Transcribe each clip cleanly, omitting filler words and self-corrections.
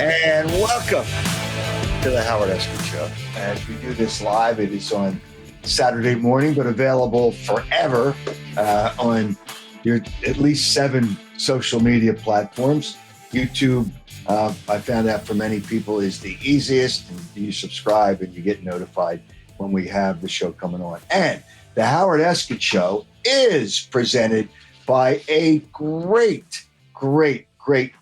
And welcome to the Howard Eskin Show. As we do this live, it is on Saturday morning, but available forever on your at least 7 social media platforms. YouTube, I found out for many people, is the easiest. You subscribe and you get notified when we have the show coming on. And the Howard Eskin Show is presented by a great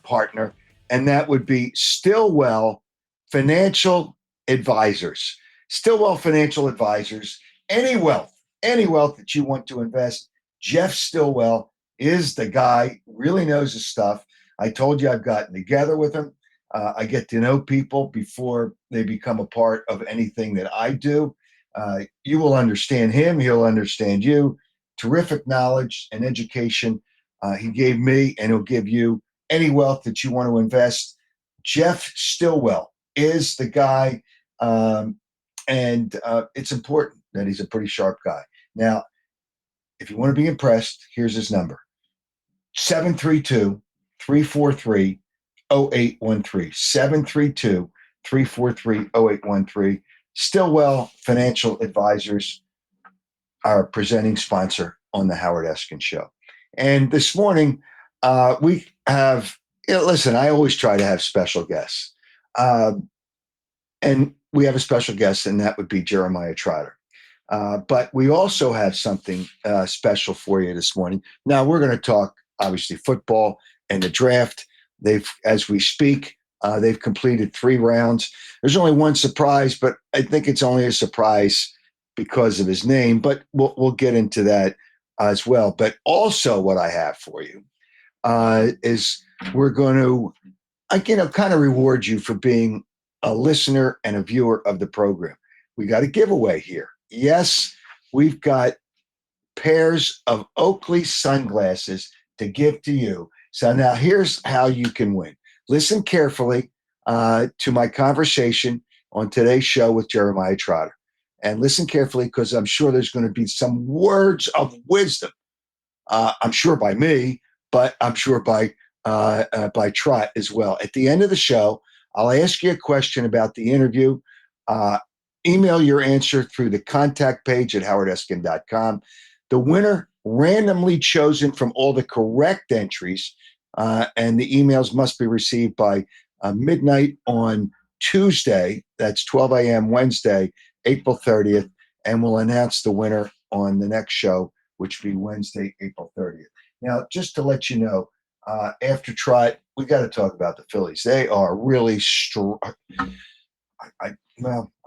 partner, and that would be Stillwell Financial Advisors. Stillwell Financial Advisors, any wealth that you want to invest, Jeff Stillwell is the guy, really knows his stuff. I told you I've gotten together with him. I get to know people before they become a part of anything that I do. You will understand him. He'll understand you. Terrific knowledge and education he gave me, and he'll give you any wealth that you want to invest. Jeff Stillwell is the guy, and it's important that he's a pretty sharp guy. Now, if you want to be impressed, here's his number: 732-343-0813. 732-343-0813. Stillwell Financial Advisors, our presenting sponsor on the Howard Eskin Show. And this morning, we have, listen, I always try to have special guests. And we have a special guest, and that would be Jeremiah Trotter. But we also have something special for you this morning. Now, we're going to talk, obviously, football and the draft. As we speak, they've completed 3 rounds. There's only one surprise, but I think it's only a surprise because of his name. But we'll get into that as well. But also what I have for you is we're going to, kind of reward you for being a listener and a viewer of the program. We got a giveaway here. Yes, we've got pairs of Oakley sunglasses to give to you. So now here's how you can win. Listen carefully to my conversation on today's show with Jeremiah Trotter. And listen carefully, because I'm sure there's going to be some words of wisdom. I'm sure by me, but I'm sure by Trot as well. At the end of the show, I'll ask you a question about the interview. Email your answer through the contact page at howardeskin.com. The winner, randomly chosen from all the correct entries, and the emails must be received by midnight on Tuesday. That's 12 a.m. Wednesday, April 30th, and we'll announce the winner on the next show, which will be Wednesday, April 30th. Now, just to let you know, after Trot, we got to talk about the Phillies. They are really strong. I'm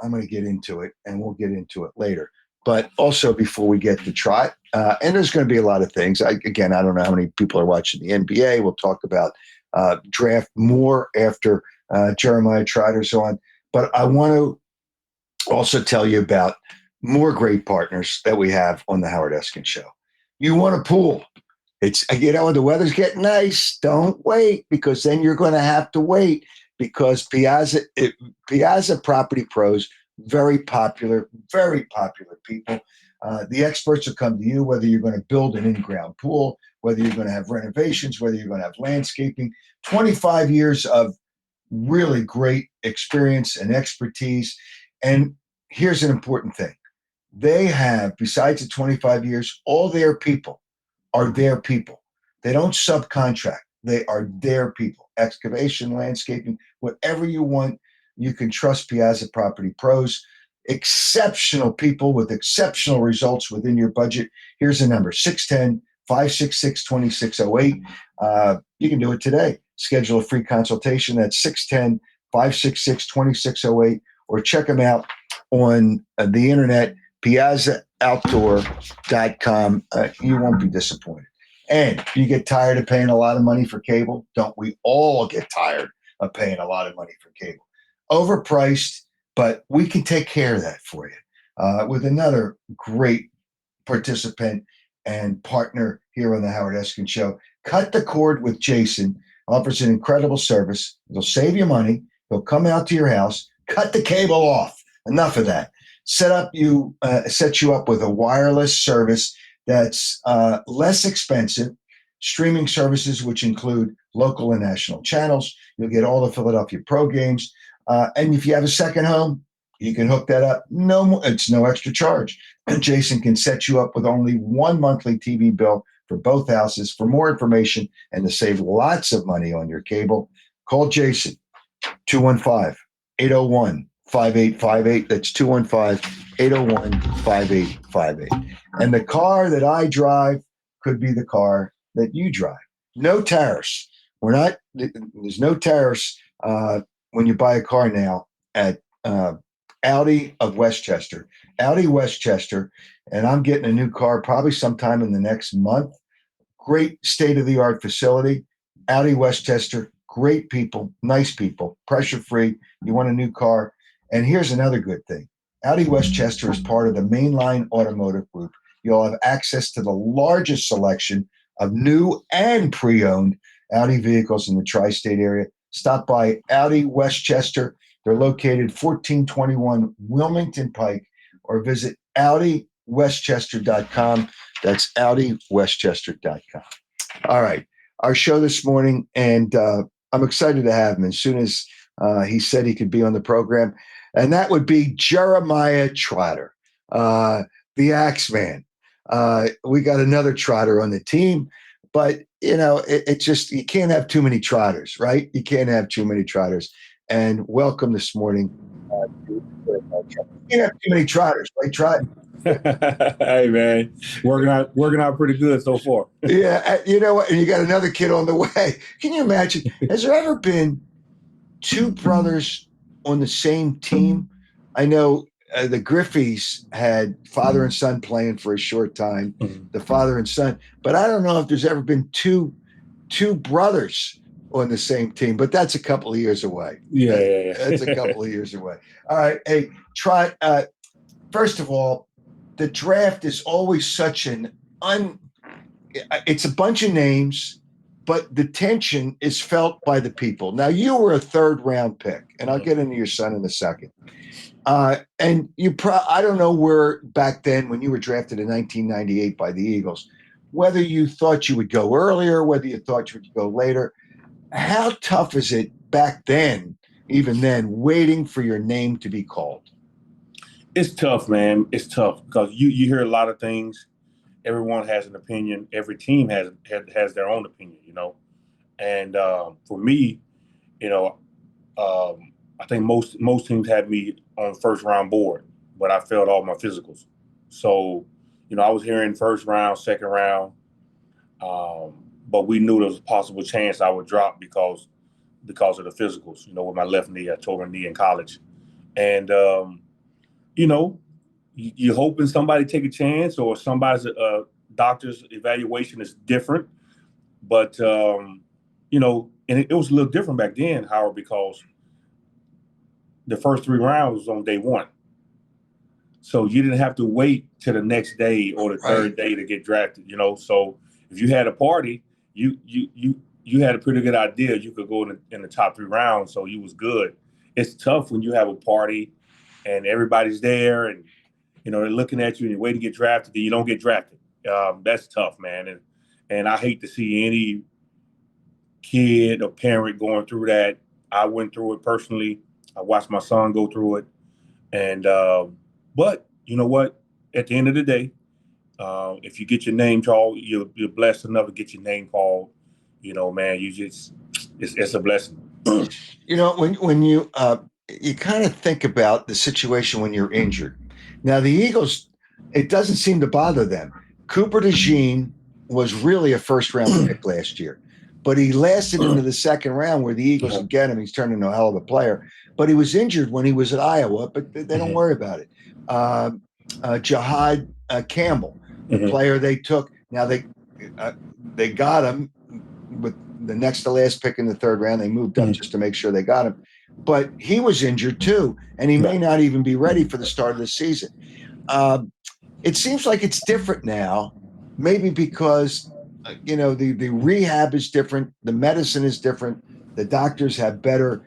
going to get into it, and we'll get into it later. But also, before we get to Trot, and there's going to be a lot of things. I don't know how many people are watching the NBA. We'll talk about draft more after Jeremiah Trotter's on. But I want to also tell you about more great partners that we have on the Howard Eskin Show. You want a pool. It's, the weather's getting nice. Don't wait, because then you're going to have to wait, because Piazza Property Pros, very popular people. The experts will come to you, whether you're going to build an in-ground pool, whether you're going to have renovations, whether you're going to have landscaping. 25 years of really great experience and expertise. And here's an important thing. They have, besides the 25 years, all their people are their people. They don't subcontract. They are their people. Excavation, landscaping, whatever you want, you can trust Piazza Property Pros. Exceptional people with exceptional results within your budget. Here's the number: 610-566-2608. You can do it today. Schedule a free consultation. That's 610-566-2608. Or check them out on the internet, piazzaoutdoor.com. You won't be disappointed. And you get tired of paying a lot of money for cable? Don't we all get tired of paying a lot of money for cable? Overpriced, but we can take care of that for you with another great participant and partner here on the Howard Eskin Show. Cut the cord with Jason. Offers an incredible service. It'll save you money. He'll come out to your house, cut the cable off. Enough of that. Set you up with a wireless service that's less expensive. Streaming services, which include local and national channels. You'll get all the Philadelphia pro games. And if you have a second home, you can hook that up. It's no extra charge. And Jason can set you up with only one monthly TV bill for both houses. For more information and to save lots of money on your cable, call Jason, 215-801-5858. That's 215-801-5858. And the car that I drive could be the car that you drive. No tariffs. There's no tariffs when you buy a car now at Audi of Westchester. Audi Westchester, and I'm getting a new car probably sometime in the next month. Great state-of-the-art facility. Audi Westchester, great people, nice people, pressure-free. You want a new car. And here's another good thing. Audi Westchester is part of the Mainline Automotive Group. You'll have access to the largest selection of new and pre-owned Audi vehicles in the tri-state area. Stop by Audi Westchester. They're located 1421 Wilmington Pike, or visit AudiWestchester.com. That's AudiWestchester.com. All right. Our show this morning, and I'm excited to have him as soon as he said he could be on the program. And that would be Jeremiah Trotter, the Axeman. We got another Trotter on the team, but it just, you can't have too many Trotters, right? You can't have too many Trotters. And welcome this morning. You can't have too many Trotters, right, Trot? Hey man, working out pretty good so far. Yeah, you know what? And you got another kid on the way. Can you imagine? Has there ever been two brothers on the same team? I know the Griffeys had father and son playing for a short time, the father and son, but I don't know if there's ever been two brothers on the same team, but that's a couple of years away. Yeah. That's a couple of years away. All right. Hey, Trot, first of all, the draft is always such it's a bunch of names, but the tension is felt by the people. Now, you were a third-round pick, and I'll get into your son in a second. And I don't know where back then when you were drafted in 1998 by the Eagles, whether you thought you would go earlier, whether you thought you would go later. How tough is it back then, even then, waiting for your name to be called? It's tough, man. It's tough because you hear a lot of things. Everyone has an opinion. Every team has their own opinion, And for me, I think most teams had me on the first round board, but I failed all my physicals. So, I was hearing first round, second round, but we knew there was a possible chance I would drop because of the physicals. With my left knee, I tore my knee in college, and you're hoping somebody take a chance or somebody's doctor's evaluation is different. But, and it was a little different back then, Howard, because the first 3 rounds was on day one. So you didn't have to wait till the next day or the third day to get drafted, So if you had a party, you had a pretty good idea you could go in the top 3 rounds, so you was good. It's tough when you have a party and everybody's there and, they're looking at you and you're waiting to get drafted, then you don't get drafted. That's tough, man. And I hate to see any kid or parent going through that. I went through it personally. I watched my son go through it. And, but you know what? At the end of the day, if you get your name called, you're blessed enough to get your name called. Man, it's a blessing. When you kind of think about the situation when you're injured. Now, the Eagles, it doesn't seem to bother them. Cooper DeJean was really a first-round pick last year, but he lasted into the second round where the Eagles would get him. He's turned into a hell of a player, but he was injured when he was at Iowa, but they don't worry about it. Jihad Campbell, the player they took. Now, they got him with the next to last pick in the third round. They moved up just to make sure they got him. But he was injured too, and he may not even be ready for the start of the season. It seems like it's different now, maybe because, the rehab is different. The medicine is different. The doctors have better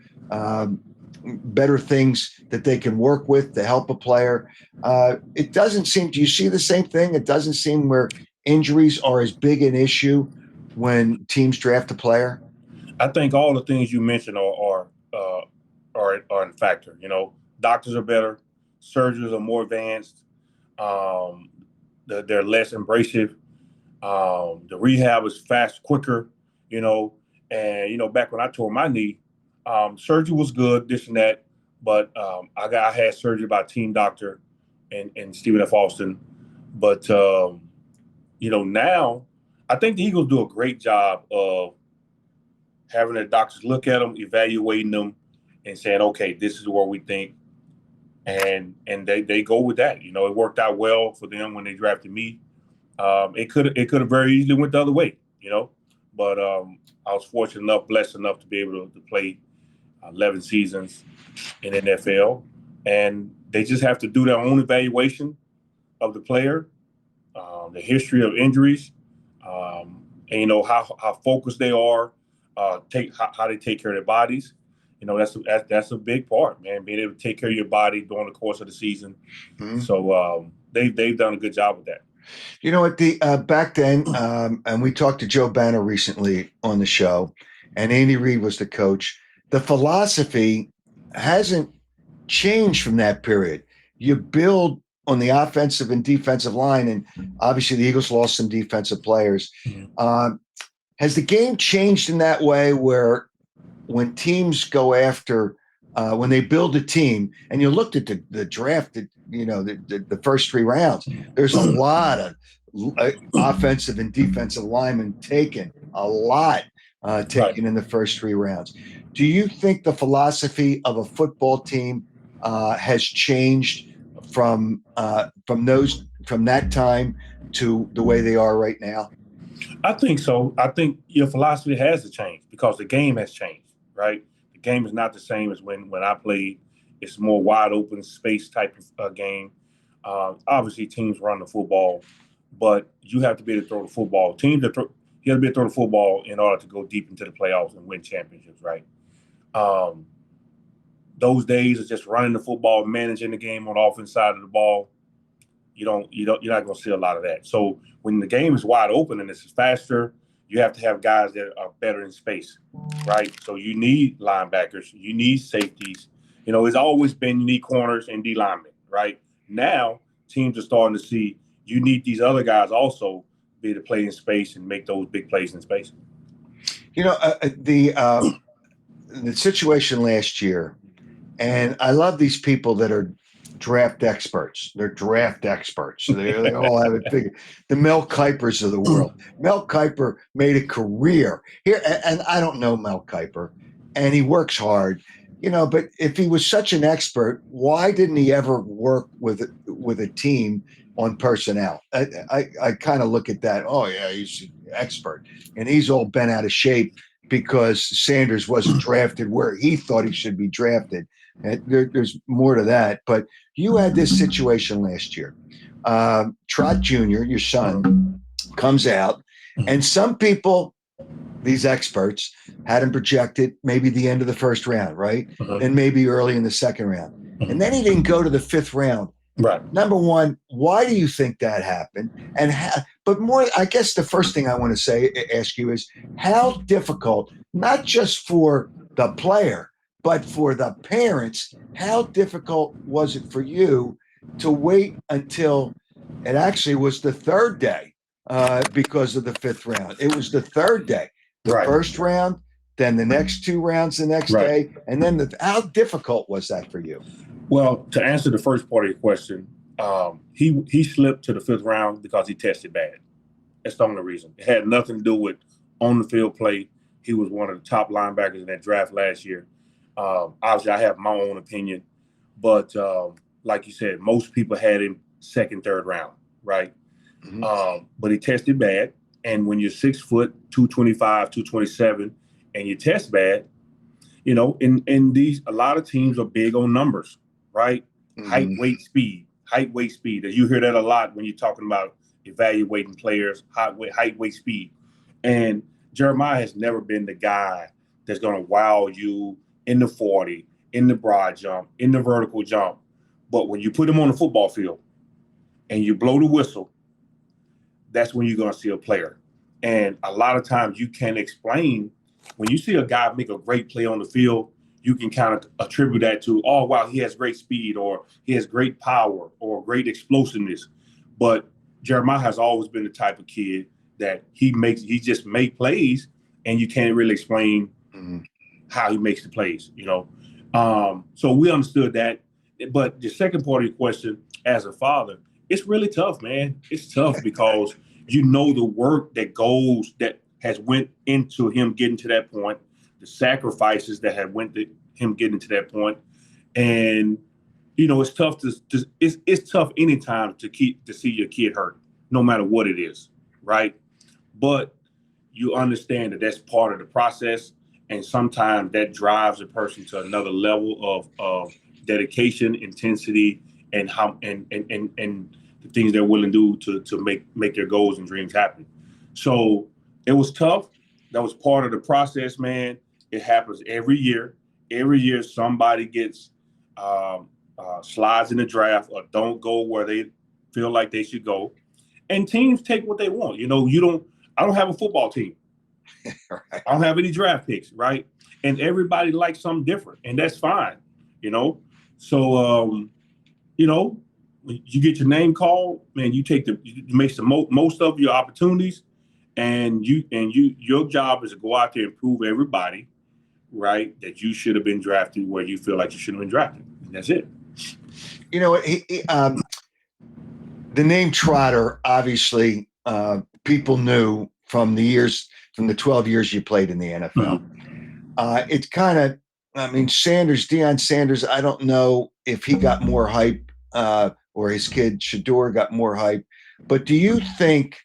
things that they can work with to help a player. It doesn't seem, do you see the same thing? It doesn't seem where injuries are as big an issue when teams draft a player. I think all the things you mentioned are in factor. Doctors are better, surgeons are more advanced, um, they're less abrasive. The rehab is fast, quicker. You know, and back when I tore my knee, surgery was good, this and that, but I had surgery by a team doctor and Stephen F. Austin. But now I think the Eagles do a great job of having their doctors look at them, evaluating them, and saying, okay, this is what we think. And they go with that. It worked out well for them when they drafted me. It could have very easily went the other way, but I was fortunate enough, blessed enough to be able to play 11 seasons in NFL, and they just have to do their own evaluation of the player, the history of injuries, and how focused they are, how they take care of their bodies. That's a big part, man. Being able to take care of your body during the course of the season. Mm-hmm. So they've done a good job with that. You know what? Back then, and we talked to Joe Banner recently on the show, and Andy Reid was the coach. The philosophy hasn't changed from that period. You build on the offensive and defensive line, and obviously the Eagles lost some defensive players. Mm-hmm. Has the game changed in that way where when teams go after, when they build a team, and you looked at the draft, the first 3 rounds, there's a lot of offensive and defensive linemen taken, in the first 3 rounds. Do you think the philosophy of a football team has changed from that time to the way they are right now? I think so. I think your philosophy has to change because the game has changed, right? The game is not the same as when I played. It's more wide open space type of game. Obviously, teams run the football, but you have to be able to throw the football. You have to be able to throw the football in order to go deep into the playoffs and win championships, right? Those days of just running the football, managing the game on the offense side of the ball, you're not going to see a lot of that. So when the game is wide open and it's faster, you have to have guys that are better in space, right? So you need linebackers, you need safeties. It's always been you need corners and D linemen, right? Now teams are starting to see you need these other guys also be able to play in space and make those big plays in space. The situation last year, and I love these people that are draft experts. They're draft experts. They all have it figured. The Mel Kipers of the world. Mel Kiper made a career here, and I don't know Mel Kiper, and he works hard, but if he was such an expert, why didn't he ever work with a team on personnel? I kind of look at that. Oh yeah, he's an expert, and he's all bent out of shape because Sanders wasn't drafted where he thought he should be drafted. There's more to that, but you had this situation last year. Trot Jr., your son, comes out, and some people, these experts, had him projected maybe the end of the first round, right? And maybe early in the second round. And then he didn't go to the 5th round. Right. Number one, why do you think that happened? But more, I guess the first thing I want to ask you is how difficult, not just for the player, but for the parents, how difficult was it for you to wait until it actually was the 3rd day because of the 5th round? It was the 3rd day, the first round, then the next 2 rounds the next day, and then how difficult was that for you? Well, to answer the first part of your question, he slipped to the 5th round because he tested bad. That's the only reason. It had nothing to do with on the field play. He was one of the top linebackers in that draft last year. Obviously, I have my own opinion, but like you said, most people had him 2nd, 3rd round, right? Mm-hmm. But he tested bad, and when you're 6 foot, 225, 227, and you test bad, in these, a lot of teams are big on numbers, right? Mm-hmm. Height, weight, speed. You hear that a lot when you're talking about evaluating players, height, weight, speed. And Jeremiah has never been the guy that's going to wow you in the 40, in the broad jump, in the vertical jump. But when you put him on the football field and you blow the whistle, that's when you're going to see a player. And a lot of times you can't explain when you see a guy make a great play on the field, you can kind of attribute that to, oh, wow, he has great speed, or he has great power, or great explosiveness. But Jeremiah has always been the type of kid that he just make plays, and you can't really explain how he makes the plays, So we understood that. But the second part of your question, as a father, it's really tough, man. It's tough because the work that has went into him getting to that point, the sacrifices that have went to him getting to that point. And, it's tough it's tough anytime to see your kid hurt, no matter what it is, right? But you understand that that's part of the process. And sometimes that drives a person to another level of dedication, intensity, and the things they're willing to do to make their goals and dreams happen. So it was tough. That was part of the process, man. It happens every year. Every year somebody gets slides in the draft or don't go where they feel like they should go. And teams take what they want. I don't have a football team. Right. I don't have any draft picks, right? And everybody likes something different, and that's fine, So, when you get your name called, man, you make the most of your opportunities, and your job is to go out there and prove everybody, right, that you should have been drafted where you feel like you should have been drafted. And that's it. The name Trotter, obviously, people knew from the 12 years you played in the NFL. It's kind of, Deion Sanders, I don't know if he got more hype or his kid Shador got more hype, but do you think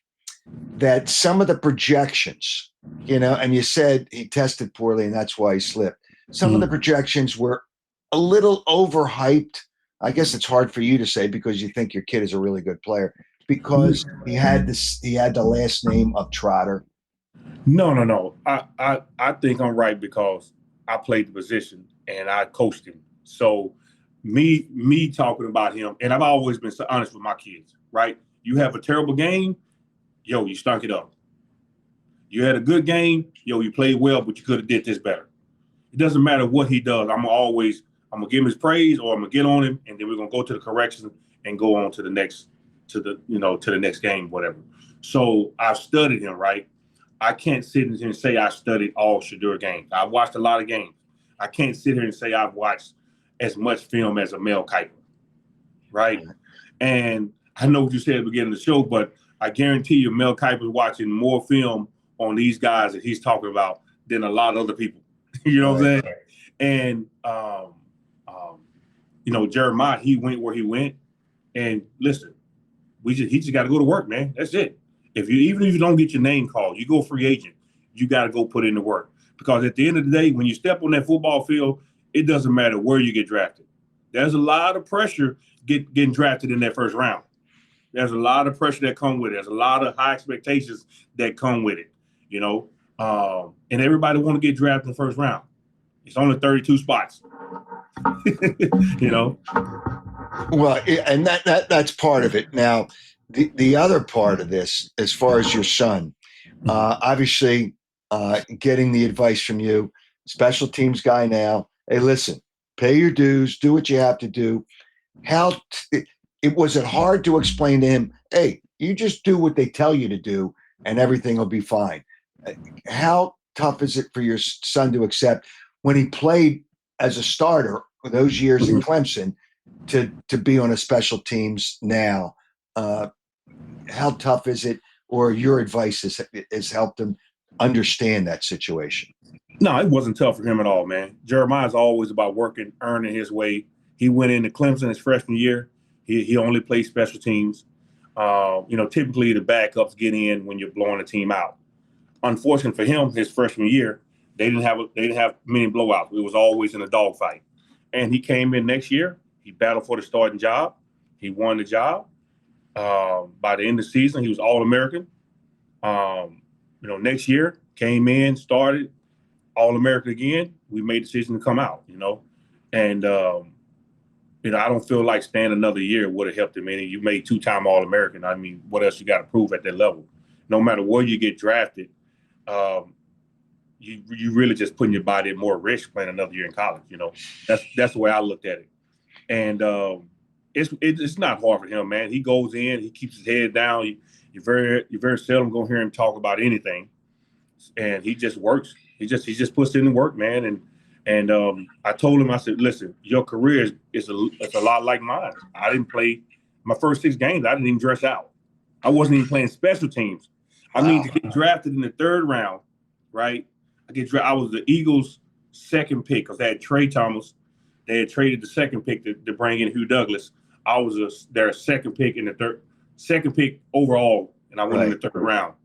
that some of the projections, and you said he tested poorly and that's why he slipped, some of the projections were a little overhyped? I guess it's hard for you to say because you think your kid is a really good player because he had the last name of Trotter. No. I think I'm right because I played the position and I coached him. So me talking about him, and I've always been so honest with my kids, right? You have a terrible game, you stunk it up. You had a good game, you played well, but you could have did this better. It doesn't matter what he does. I'm gonna give him his praise, or I'm gonna get on him, and then we're gonna go to the correction and go on to the next game, whatever. So I've studied him, right? I can't sit here and say I studied all Shador games. I've watched a lot of games. I can't sit here and say I've watched as much film as a Mel Kiper, right? And I know what you said at the beginning of the show, but I guarantee you Mel Kiper's watching more film on these guys that he's talking about than a lot of other people. You know what I'm saying? And, Jeremiah, he went where he went. And listen, he just got to go to work, man. That's it. Even if you don't get your name called, you go free agent, you got to go put in the work. Because at the end of the day, when you step on that football field, it doesn't matter where you get drafted. There's a lot of pressure getting drafted in that first round. There's a lot of pressure that come with it. There's a lot of high expectations that come with it, and everybody want to get drafted in the first round. It's only 32 spots, Well, and that's part of it. Now, the other part of this, as far as your son, obviously getting the advice from you, special teams guy now, hey, listen, pay your dues, do what you have to do. Was it hard to explain to him, hey, you just do what they tell you to do and everything will be fine? How tough is it for your son to accept when he played as a starter for those years in Clemson to be on a special teams now? How tough is it, or your advice has helped him understand that situation? No, it wasn't tough for him at all, man. Jeremiah's always about working, earning his way. He went into Clemson his freshman year. He only played special teams. Typically the backups get in when you're blowing a team out. Unfortunately for him, his freshman year, they didn't have many blowouts. It was always in a dogfight. And he came in next year. He battled for the starting job. He won the job. By the end of the season, he was All-American. Next year, came in, started All-American again. We made the decision to come out, And, I don't feel like staying another year would have helped him any. You made 2-time All-American. I mean, what else you got to prove at that level? No matter where you get drafted, you really just putting your body at more risk playing another year in college. That's the way I looked at it. And it's not hard for him, man. He goes in, he keeps his head down. You're very seldom gonna hear him talk about anything, and he just works. He just puts in the work, man. And I told him, I said, listen, your career is a lot like mine. I didn't play my first 6 games. I didn't even dress out. I wasn't even playing special teams. I mean, to get drafted in the 3rd round, right? I was the Eagles' 2nd pick because they had Trey Thomas. They had traded the 2nd pick to bring in Hugh Douglas. I was their 2nd pick in the 2nd pick overall, and I went in the 3rd round.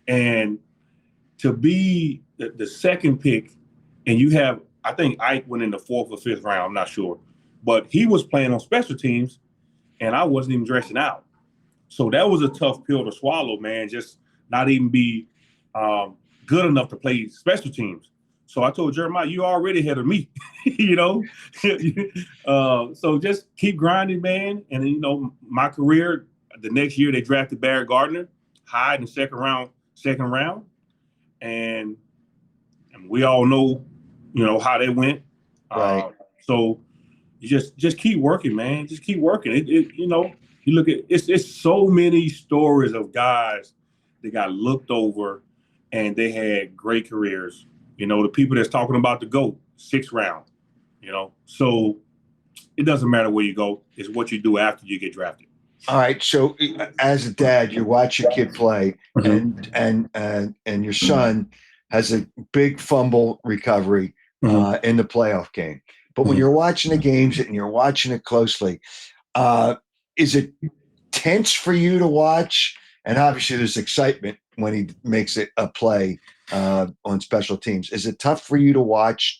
And to be the 2nd pick, and you have, I think Ike went in the 4th or 5th round, I'm not sure, but he was playing on special teams, and I wasn't even dressing out. So that was a tough pill to swallow, man. Just not even be good enough to play special teams. So I told Jeremiah, you already ahead of me, so just keep grinding, man. And, my career, the next year they drafted Barrett Gardner high in the second round. And we all know, how they went. Right. So you just keep working, man. Just keep working. You look at it's so many stories of guys that got looked over and they had great careers. The people that's talking about the GOAT, 6th round, So it doesn't matter where you go. It's what you do after you get drafted. All right. So as a dad, you watch your kid play, and your son has a big fumble recovery in the playoff game. But when you're watching the games and you're watching it closely, is it tense for you to watch? And obviously there's excitement when he makes it a play on special teams. Is it tough for you to watch?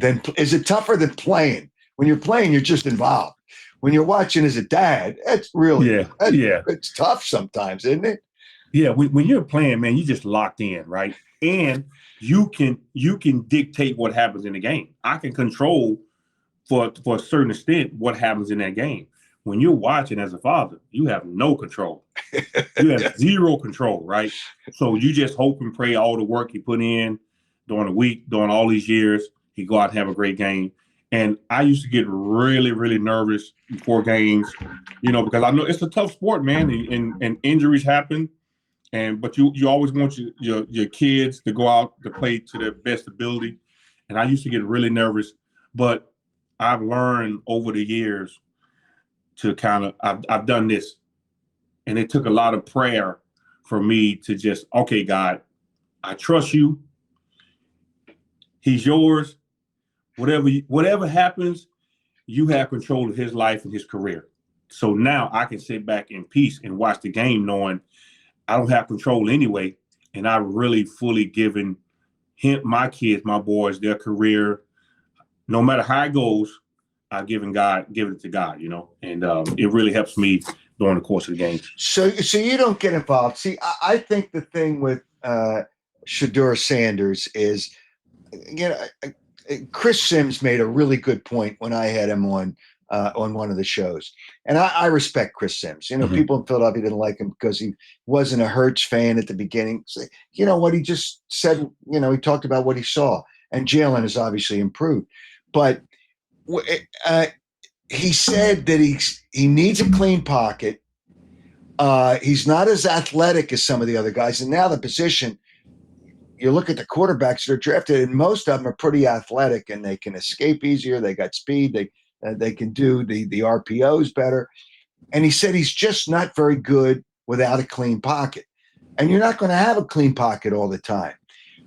Is it tougher than playing? When you're playing, you're just involved. When you're watching as a dad, it's really, it's tough sometimes, isn't it? Yeah. When you're playing, man, you just locked in, right? And you can dictate what happens in the game. I can control for a certain extent what happens in that game. When you're watching as a father, you have no control. You have zero control, right? So you just hope and pray all the work he put in during the week, during all these years, he go out and have a great game. And I used to get really, really nervous before games, because I know it's a tough sport, man, and injuries happen. But you always want your kids to go out to play to their best ability. And I used to get really nervous, but I've learned over the years to I've done this. And it took a lot of prayer for me to just, okay, God, I trust you. He's yours. Whatever happens, you have control of his life and his career. So now I can sit back in peace and watch the game knowing I don't have control anyway. And I've really fully given my kids, my boys, their career. No matter how it goes, I've given it to God, and it really helps me during the course of the game. So you don't get involved. See, I think the thing with Shedeur Sanders is, Chris Sims made a really good point when I had him on one of the shows. And I respect Chris Sims. People in Philadelphia didn't like him because he wasn't a Hurts fan at the beginning. So, what he just said, he talked about what he saw. And Jalen has obviously improved. But he said that he needs a clean pocket. He's not as athletic as some of the other guys. And now the position, you look at the quarterbacks that are drafted, and most of them are pretty athletic, and they can escape easier. They got speed. They can do the RPOs better. And he said he's just not very good without a clean pocket. And you're not going to have a clean pocket all the time.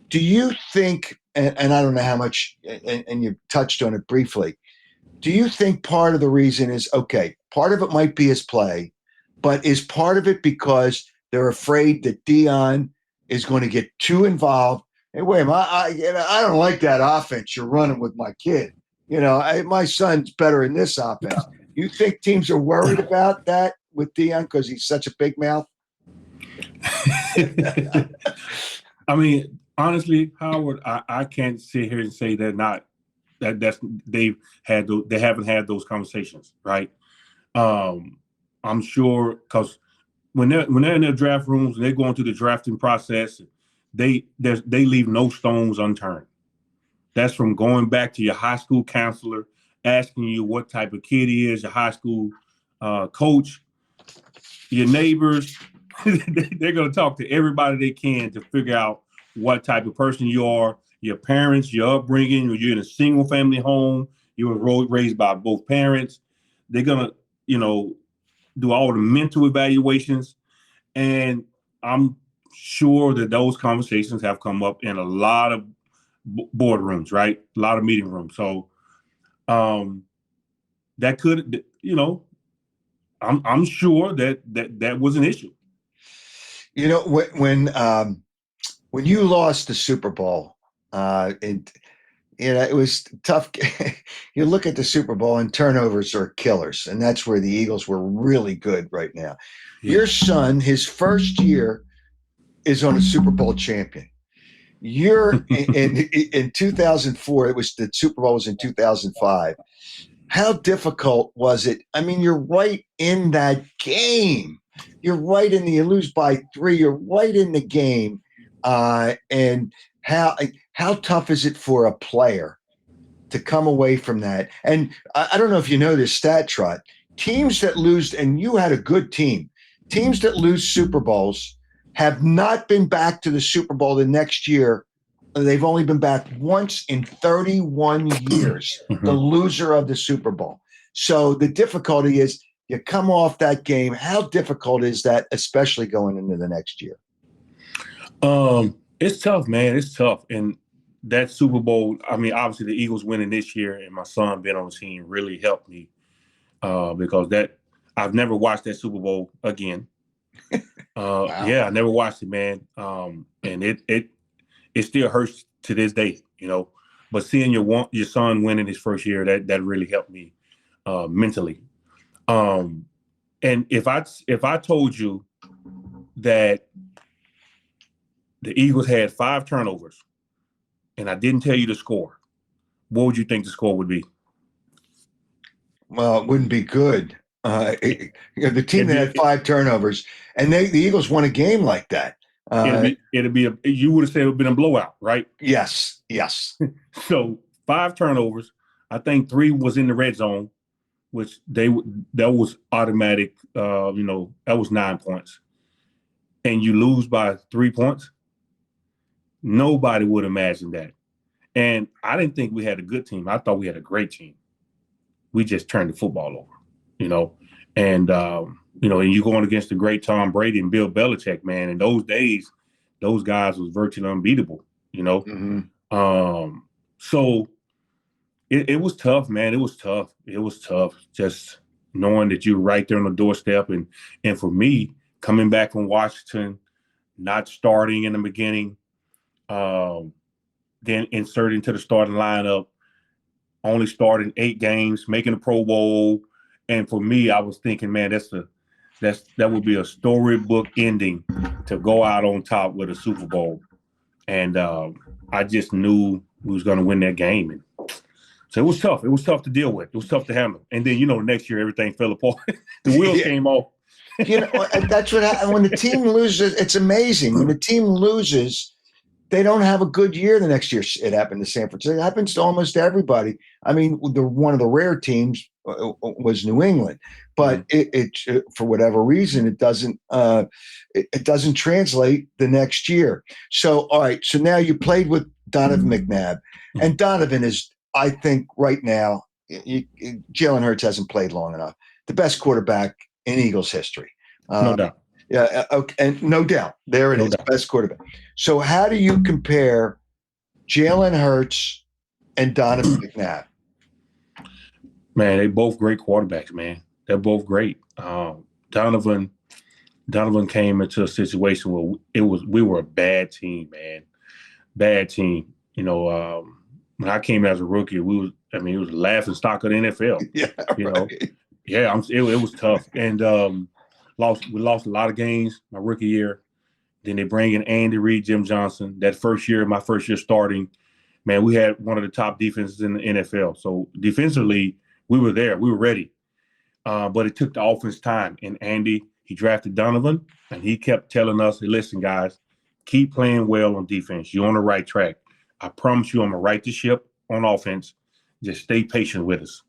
Do you think, and I don't know how much, and you touched on it briefly, do you think part of the reason is, okay, part of it might be his play, but is part of it because they're afraid that Deion is going to get too involved? Hey, wait a minute, I don't like that offense you're running with my kid. My son's better in this offense. You think teams are worried about that with Deion because he's such a big mouth? I mean, honestly, Howard, I can't sit here and say they're not. They haven't had those conversations, right? I'm sure because when they're in their draft rooms and they're going through the drafting process, they leave no stones unturned. That's from going back to your high school counselor, asking you what type of kid he is, your high school coach, your neighbors. They're going to talk to everybody they can to figure out what type of person you are, your parents, your upbringing, or you're in a single family home, you were raised by both parents. They're going to, do all the mental evaluations. And I'm sure that those conversations have come up in a lot of boardrooms, right? A lot of meeting rooms. So that could, I'm sure that was an issue. When you lost the Super Bowl, and it was tough. You look at the Super Bowl and turnovers are killers, and that's where the Eagles were really good right now. Yeah. Your son, his first year, is on a Super Bowl champion. You're in 2004. It was the Super Bowl was in 2005. How difficult was it? I mean, you're right in that game. You're right in the, you lose by 3. You're right in the game. And how tough is it for a player to come away from that? And I don't know if you know this stat, Trot. Teams that lose, and you had a good team, teams that lose Super Bowls have not been back to the Super Bowl the next year. They've only been back once in 31 years, the loser of the Super Bowl. So the difficulty is you come off that game. How difficult is that, especially going into the next year? It's tough, man. It's tough. And that Super Bowl, I mean, obviously the Eagles winning this year and my son being on the team really helped me because I've never watched that Super Bowl again. Wow. Yeah, I never watched it, man. And it still hurts to this day, But seeing your son winning his first year, that really helped me mentally. And if I told you that the Eagles had 5 turnovers and I didn't tell you the score, what would you think the score would be? Well, it wouldn't be good. The team that had 5 turnovers, and the Eagles won a game like that. It'd be you would have said it would have been a blowout, right? Yes. So 5 turnovers. I think 3 was in the red zone, which that was automatic. That was 9 points, and you lose by 3 points. Nobody would imagine that. And I didn't think we had a good team. I thought we had a great team. We just turned the football over, and and you're going against the great Tom Brady and Bill Belichick, man. In those days, those guys was virtually unbeatable, So it was tough, man. It was tough. It was tough just knowing that you're right there on the doorstep. And for me, coming back from Washington, not starting in the beginning, then inserting to the starting lineup, only starting 8 games, making a Pro Bowl. And for me, I was thinking, man, that would be a storybook ending to go out on top with a Super Bowl. And I just knew we was going to win that game. And so it was tough. It was tough to deal with. It was tough to handle. And then, the next year, everything fell apart. The wheels came off. That's what happens. When the team loses, it's amazing. When the team loses, they don't have a good year the next year. It happened to San Francisco. It happens to almost everybody. I mean, one of the rare teams was New England, but it for whatever reason, it doesn't translate the next year. So, all right. So now you played with Donovan McNabb, and Donovan is, I think, right now, Jalen Hurts hasn't played long enough. The best quarterback in Eagles history. No doubt. Yeah, okay, and no doubt. There it is, best quarterback. So how do you compare Jalen Hurts and Donovan McNabb? Man, they both great quarterbacks, man. They're both great. Donovan came into a situation where we were a bad team, man. Bad team. When I came as a rookie, it was a laughing stock of the NFL. Yeah, right. Yeah, it was tough. And we lost a lot of games my rookie year. Then they bring in Andy Reid, Jim Johnson. That my first year starting, man, we had one of the top defenses in the NFL. So defensively, we were there. We were ready. But it took the offense time. And Andy, he drafted Donovan, and he kept telling us, hey, listen, guys, keep playing well on defense. You're on the right track. I promise you, I'm gonna right the ship on offense. Just stay patient with us.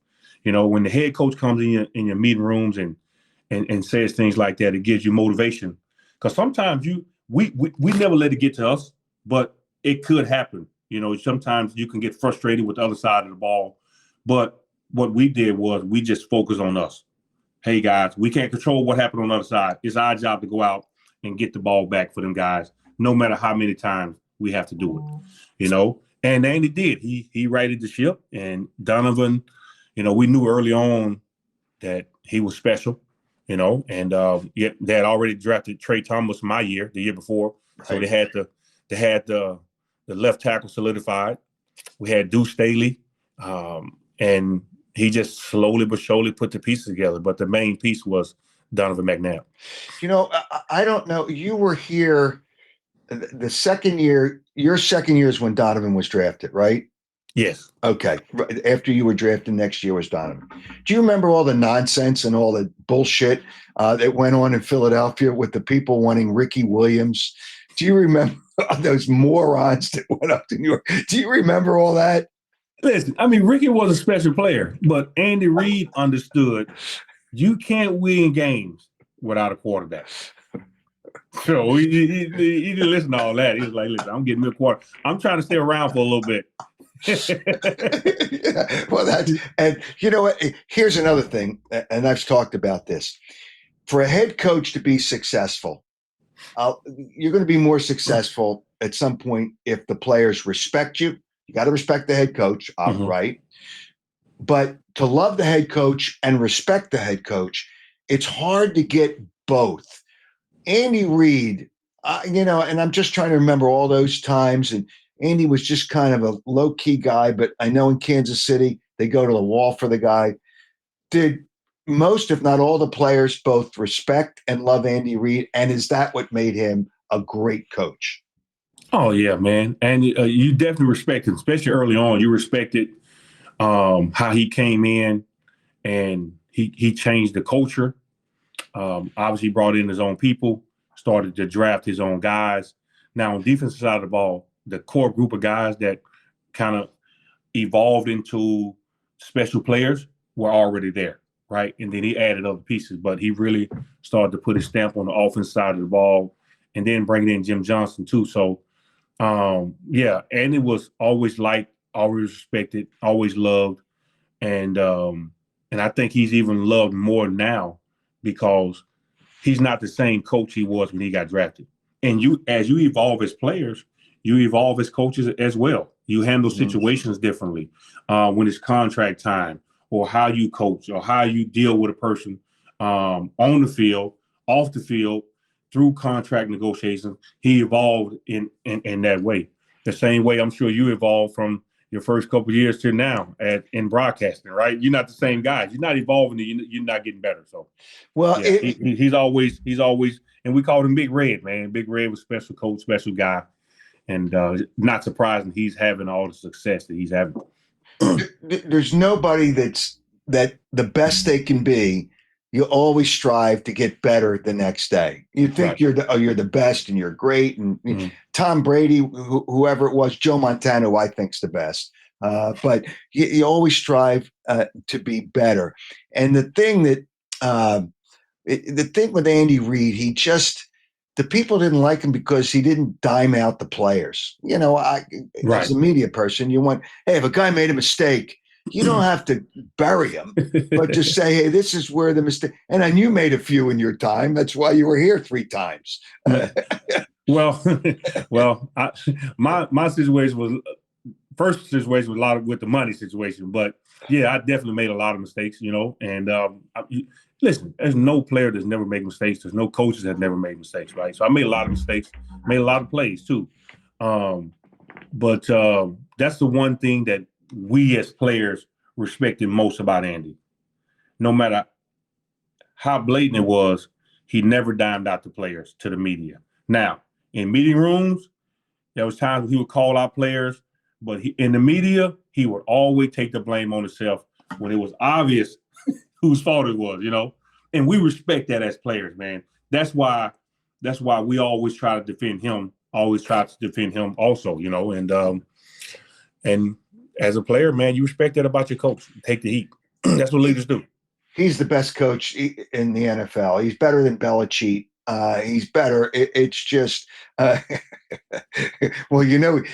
When the head coach comes in your meeting rooms and says things like that, it gives you motivation. Because sometimes we never let it get to us, but it could happen. Sometimes you can get frustrated with the other side of the ball. But what we did was we just focused on us. Hey, guys, we can't control what happened on the other side. It's our job to go out and get the ball back for them guys, no matter how many times we have to do it, And Andy did. He righted the ship. And Donovan, we knew early on that he was special, and they had already drafted Trey Thomas my year, the year before. So they had the left tackle solidified. We had Deuce Staley, and he just slowly but surely put the pieces together. But the main piece was Donovan McNabb. I don't know. You were here the second year. Your second year is when Donovan was drafted, right? Yes. Okay. After you were drafted, next year was Donovan. Do you remember all the nonsense and all the bullshit that went on in Philadelphia with the people wanting Ricky Williams? Do you remember those morons that went up to New York? Do you remember all that? Listen, Ricky was a special player, but Andy Reid understood you can't win games without a quarterback. So he didn't listen to all that. He was like, listen, I'm getting me a quarter. I'm trying to stay around for a little bit. Yeah, well, and you know what? Here's another thing, and I've talked about this. For a head coach to be successful, you're going to be more successful at some point if the players respect you. You got to respect the head coach, right? But to love the head coach and respect the head coach, it's hard to get both. Andy Reid, and I'm just trying to remember all those times. And Andy was just kind of a low-key guy, but I know in Kansas City, they go to the wall for the guy. Did most, if not all, the players both respect and love Andy Reid? And is that what made him a great coach? Oh, yeah, man. And you definitely respect him, especially early on. You respected how he came in and he changed the culture. Obviously brought in his own people, started to draft his own guys. Now on the defensive side of the ball, the core group of guys that kind of evolved into special players were already there, right? And then he added other pieces, but he really started to put his stamp on the offense side of the ball and then bringing in Jim Johnson too. So, and it was always liked, always respected, always loved. And I think he's even loved more now because he's not the same coach he was when he got drafted. And as you evolve as players, you evolve as coaches as well. You handle situations differently when it's contract time, or how you coach, or how you deal with a person on the field, off the field, through contract negotiations. He evolved in that way. The same way I'm sure you evolved from your first couple of years to now in broadcasting, right? You're not the same guy. You're not evolving. You're not getting better. So, well, yeah, he's always, and we called him Big Red, man. Big Red was special coach, special guy, and not surprising he's having all the success that he's having. There's nobody that the best they can be. You always strive to get better the next day. You think you're the best and you're great. And Tom Brady, whoever it was, Joe Montana, who I think's the best. But you always strive to be better. And the thing with Andy Reid, the people didn't like him because he didn't dime out the players. As a media person, you want, hey, if a guy made a mistake, you don't have to bury him, but just say, hey, this is where the mistake. And you made a few in your time. That's why you were here 3 times. Well, my situation was first situation was a lot with the money situation, but yeah, I definitely made a lot of mistakes, and listen, there's no player that's never made mistakes. There's no coaches that never made mistakes, right? So I made a lot of mistakes, made a lot of plays too. But that's the one thing that we as players respected most about Andy. No matter how blatant it was, he never dimed out the players to the media. Now, in meeting rooms, there was times when he would call out players, but in the media, he would always take the blame on himself when it was obvious whose fault it was, And we respect that as players, man. That's why we always try to defend him always try to defend him also, and as a player, man, you respect that about your coach. Take the heat. That's what leaders do. He's the best coach in the NFL. He's better than Belichick. He's better. It's just, well,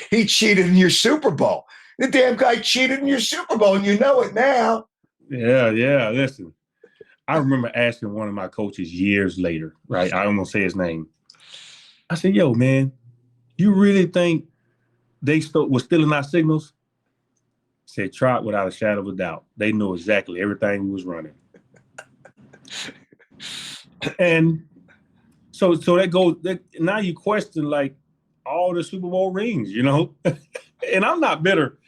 he cheated in your Super Bowl. The damn guy cheated in your Super Bowl, and you know it now. Yeah. Listen, I remember asking one of my coaches years later, right? I don't want to say his name. I said, yo, man, you really think they were stealing our signals? He said, Trot, without a shadow of a doubt. They knew exactly everything we was running. And so that goes, now you question, like, all the Super Bowl rings, And I'm not bitter.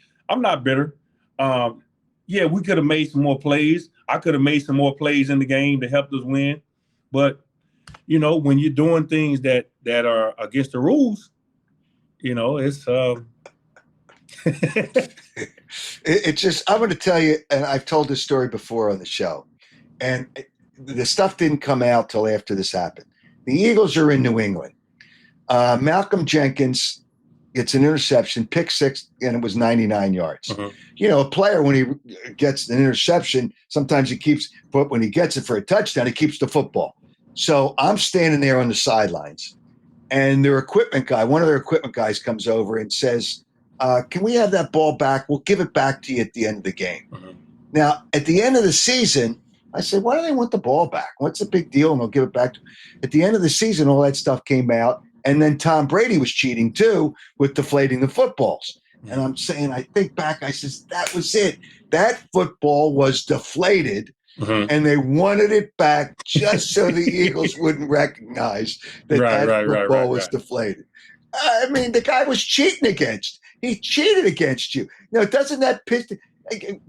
Yeah, we could have made some more plays. I could have made some more plays in the game to help us win. But, when you're doing things that are against the rules, it's it's just, I'm going to tell you, and I've told this story before on the show, and the stuff didn't come out till after this happened. The Eagles are in New England. Malcolm Jenkins gets an interception, pick six, and it was 99 yards. Mm-hmm. A player, when he gets an interception, sometimes but when he gets it for a touchdown, he keeps the football. So I'm standing there on the sidelines, and one of their equipment guys comes over and says, can we have that ball back? We'll give it back to you at the end of the game. Mm-hmm. Now, at the end of the season, I said, why do they want the ball back? What's the big deal? And they'll give it back. At the end of the season, all that stuff came out. And then Tom Brady was cheating too with deflating the footballs. And I'm saying, I think back, I says, that was it. That football was deflated. Mm-hmm. And they wanted it back just so the Eagles wouldn't recognize that football was deflated. I mean, the guy was cheating against. He cheated against you. Doesn't that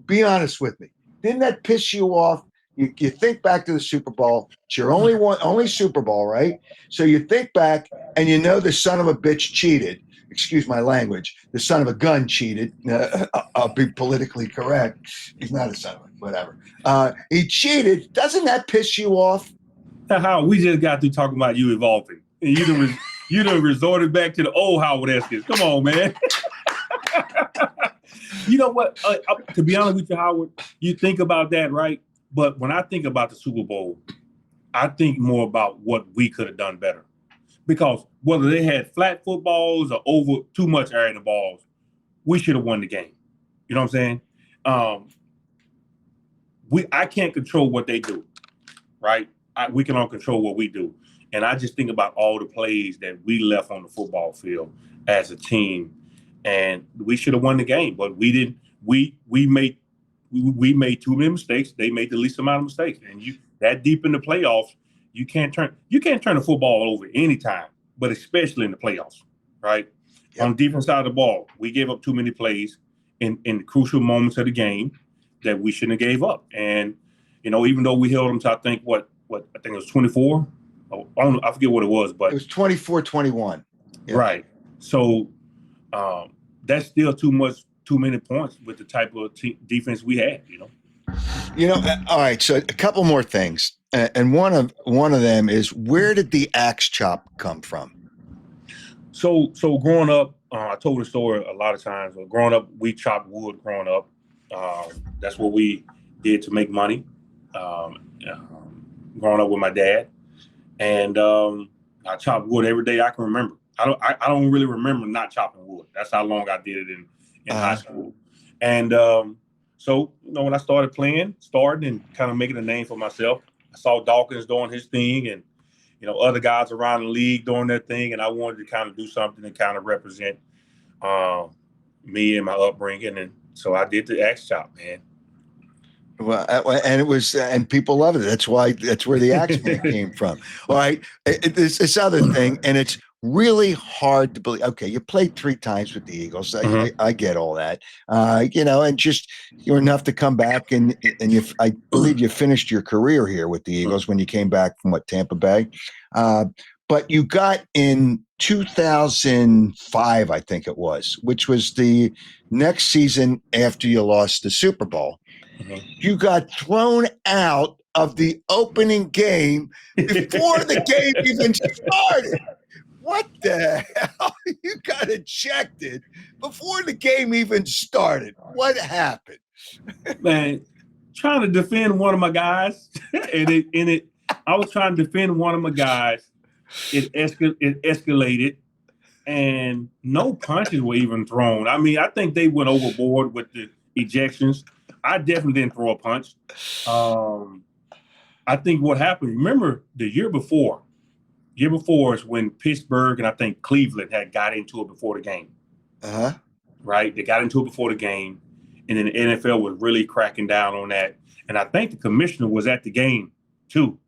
be honest with me? Didn't that piss you off? You think back to the Super Bowl. It's your only Super Bowl, right? So you think back, and the son of a bitch cheated. Excuse my language. The son of a gun cheated. I'll be politically correct. He's not a son of a whatever. He cheated. Doesn't that piss you off? How we just got through talking about you evolving, and you done resorted back to the old Howard Eskin. Come on, man. You know what? To be honest with you, Howard, you think about that, right? But when I think about the Super Bowl, I think more about what we could have done better. Because whether they had flat footballs or over too much air in the balls, we should have won the game. You know what I'm saying? I can't control what they do, right? We can only control what we do. And I just think about all the plays that we left on the football field as a team. And we should have won the game, but we didn't. We made too many mistakes. They made the least amount of mistakes. And that deep in the playoffs, you can't turn the football over anytime, but especially in the playoffs, right? Yep. On the defense side of the ball, we gave up too many plays in crucial moments of the game that we shouldn't have gave up. And even though we held them to, I think I think it was 24. I forget what it was, but it was 24-21. Yeah. Right. So that's still too many points with the type of defense we had, all right. So a couple more things. And one of them is, where did the axe chop come from? So growing up, I told the story a lot of times. Growing up, we chopped wood growing up. That's what we did to make money. Growing up with my dad. And I chopped wood every day I can remember. I don't really remember not chopping wood. That's how long I did it in high school. And so, when I started playing, and kind of making a name for myself, I saw Dawkins doing his thing and, other guys around the league doing their thing. And I wanted to kind of do something and kind of represent me and my upbringing. And so I did the axe chop, man. Well, and it was, and people love it. That's where the axe man came from. All right. This other thing, and it's really hard to believe. Okay, you played 3 times with the Eagles. I get all that. And just you're enough to come back and I believe you finished your career here with the Eagles when you came back from Tampa Bay. But you got in 2005, I think it was, which was the next season after you lost the Super Bowl. Mm-hmm. You got thrown out of the opening game before the game even started. What the hell? You got ejected before the game even started. What happened? Man, trying to defend one of my guys, I was trying to defend one of my guys. It escalated, and no punches were even thrown. I mean, I think they went overboard with the ejections. I definitely didn't throw a punch. I think what happened, remember the year before is when Pittsburgh and I think Cleveland had got into it before the game. Uh-huh. Right? They got into it before the game, and then the NFL was really cracking down on that. And I think the commissioner was at the game too.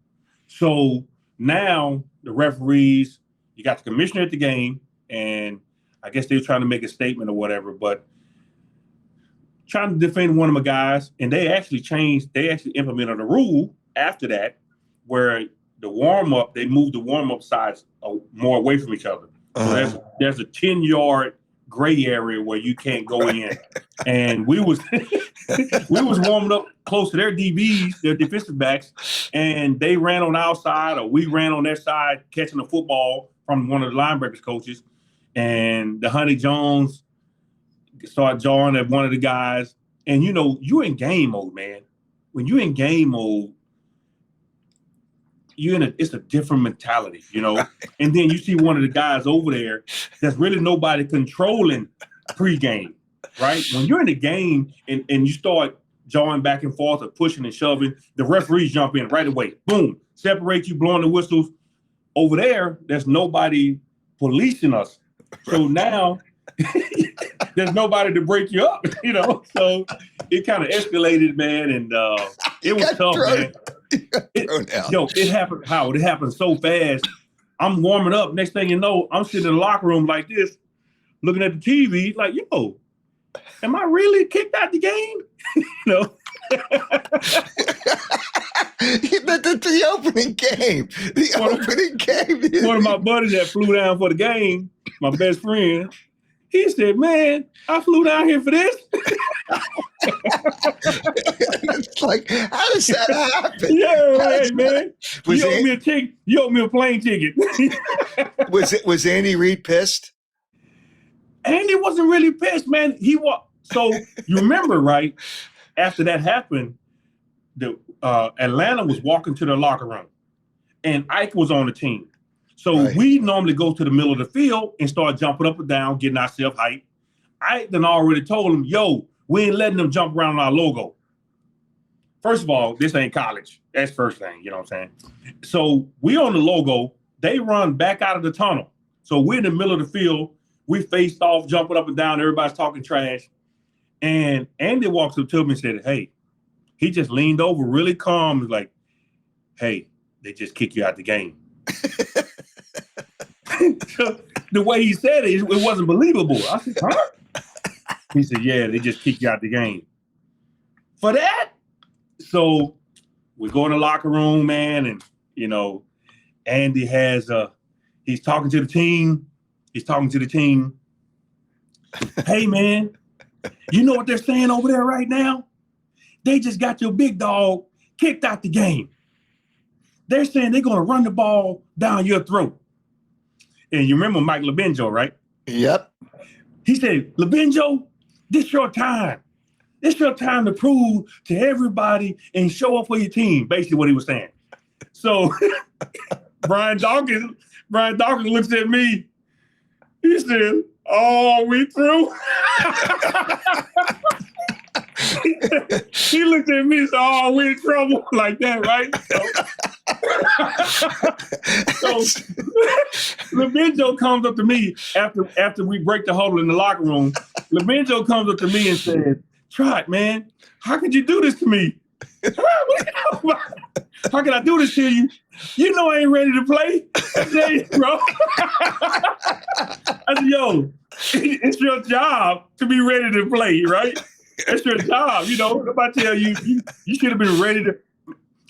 So now the referees, you got the commissioner at the game, and I guess they were trying to make a statement or whatever, but trying to defend one of my guys, and they actually implemented a rule after that where the warm-up, they moved the warm-up sides more away from each other. Uh-huh. So there's a 10-yard gray area where you can't go in. And we was warming up close to their DBs, their defensive backs, and they ran on our side or we ran on their side catching the football from one of the linebackers coaches. And the Honey Jones started jawing at one of the guys. And, you know, you're in game mode, man. When you're in game mode, it's a different mentality, you know. And then you see one of the guys over there, there's really nobody controlling pregame, right? When you're in the game and you start jawing back and forth or pushing and shoving, the referees jump in right away. Boom, separate you, blowing the whistles. Over there, there's nobody policing us. So now there's nobody to break you up, you know. So it kind of escalated, man, and it was tough, man. It happened, Howard. It happened so fast. I'm warming up. Next thing you know, I'm sitting in the locker room like this, looking at the TV, like, yo, am I really kicked out the game? You know? The opening game. One of my buddies that flew down for the game, my best friend, he said, man, I flew down here for this. It's like, how does that happen? Yeah, right, man. You owe me a ticket. You owe me a plane ticket. Was Andy Reid pissed? Andy wasn't really pissed, man. So you remember, right? After that happened, the Atlanta was walking to the locker room, and Ike was on the team. So right. We normally go to the middle of the field and start jumping up and down, getting ourselves hyped. Ike then already told him, yo, we ain't letting them jump around our logo. First of all, this ain't college. That's first thing, you know what I'm saying? So we on the logo, they run back out of the tunnel. So we're in the middle of the field. We faced off, jumping up and down. Everybody's talking trash. And Andy walks up to me and said, hey, he just leaned over really calm. He's like, hey, they just kick you out the game. So the way he said it wasn't believable. I said, huh? He said, yeah, they just kick you out the game. For that? So we go in the locker room, man, and, you know, Andy he's talking to the team. Hey, man, you know what they're saying over there right now? They just got your big dog kicked out the game. They're saying they're going to run the ball down your throat. And you remember Mike LaBenjo, right? Yep. He said, LaBenjo, this your time. It's your time to prove to everybody and show up for your team, basically what he was saying. So Brian Dawkins looks at me. He said, oh, we through? He looked at me and said, oh, we in trouble, like that, right? So LaBenjo comes up to me after we break the huddle in the locker room. LaBenjo comes up to me and said, Trot, man, how could you do this to me? How can I do this to you? You know I ain't ready to play. I said, bro. I said, yo, it's your job to be ready to play, right? It's your job. You know, if I tell you, you should have been ready to.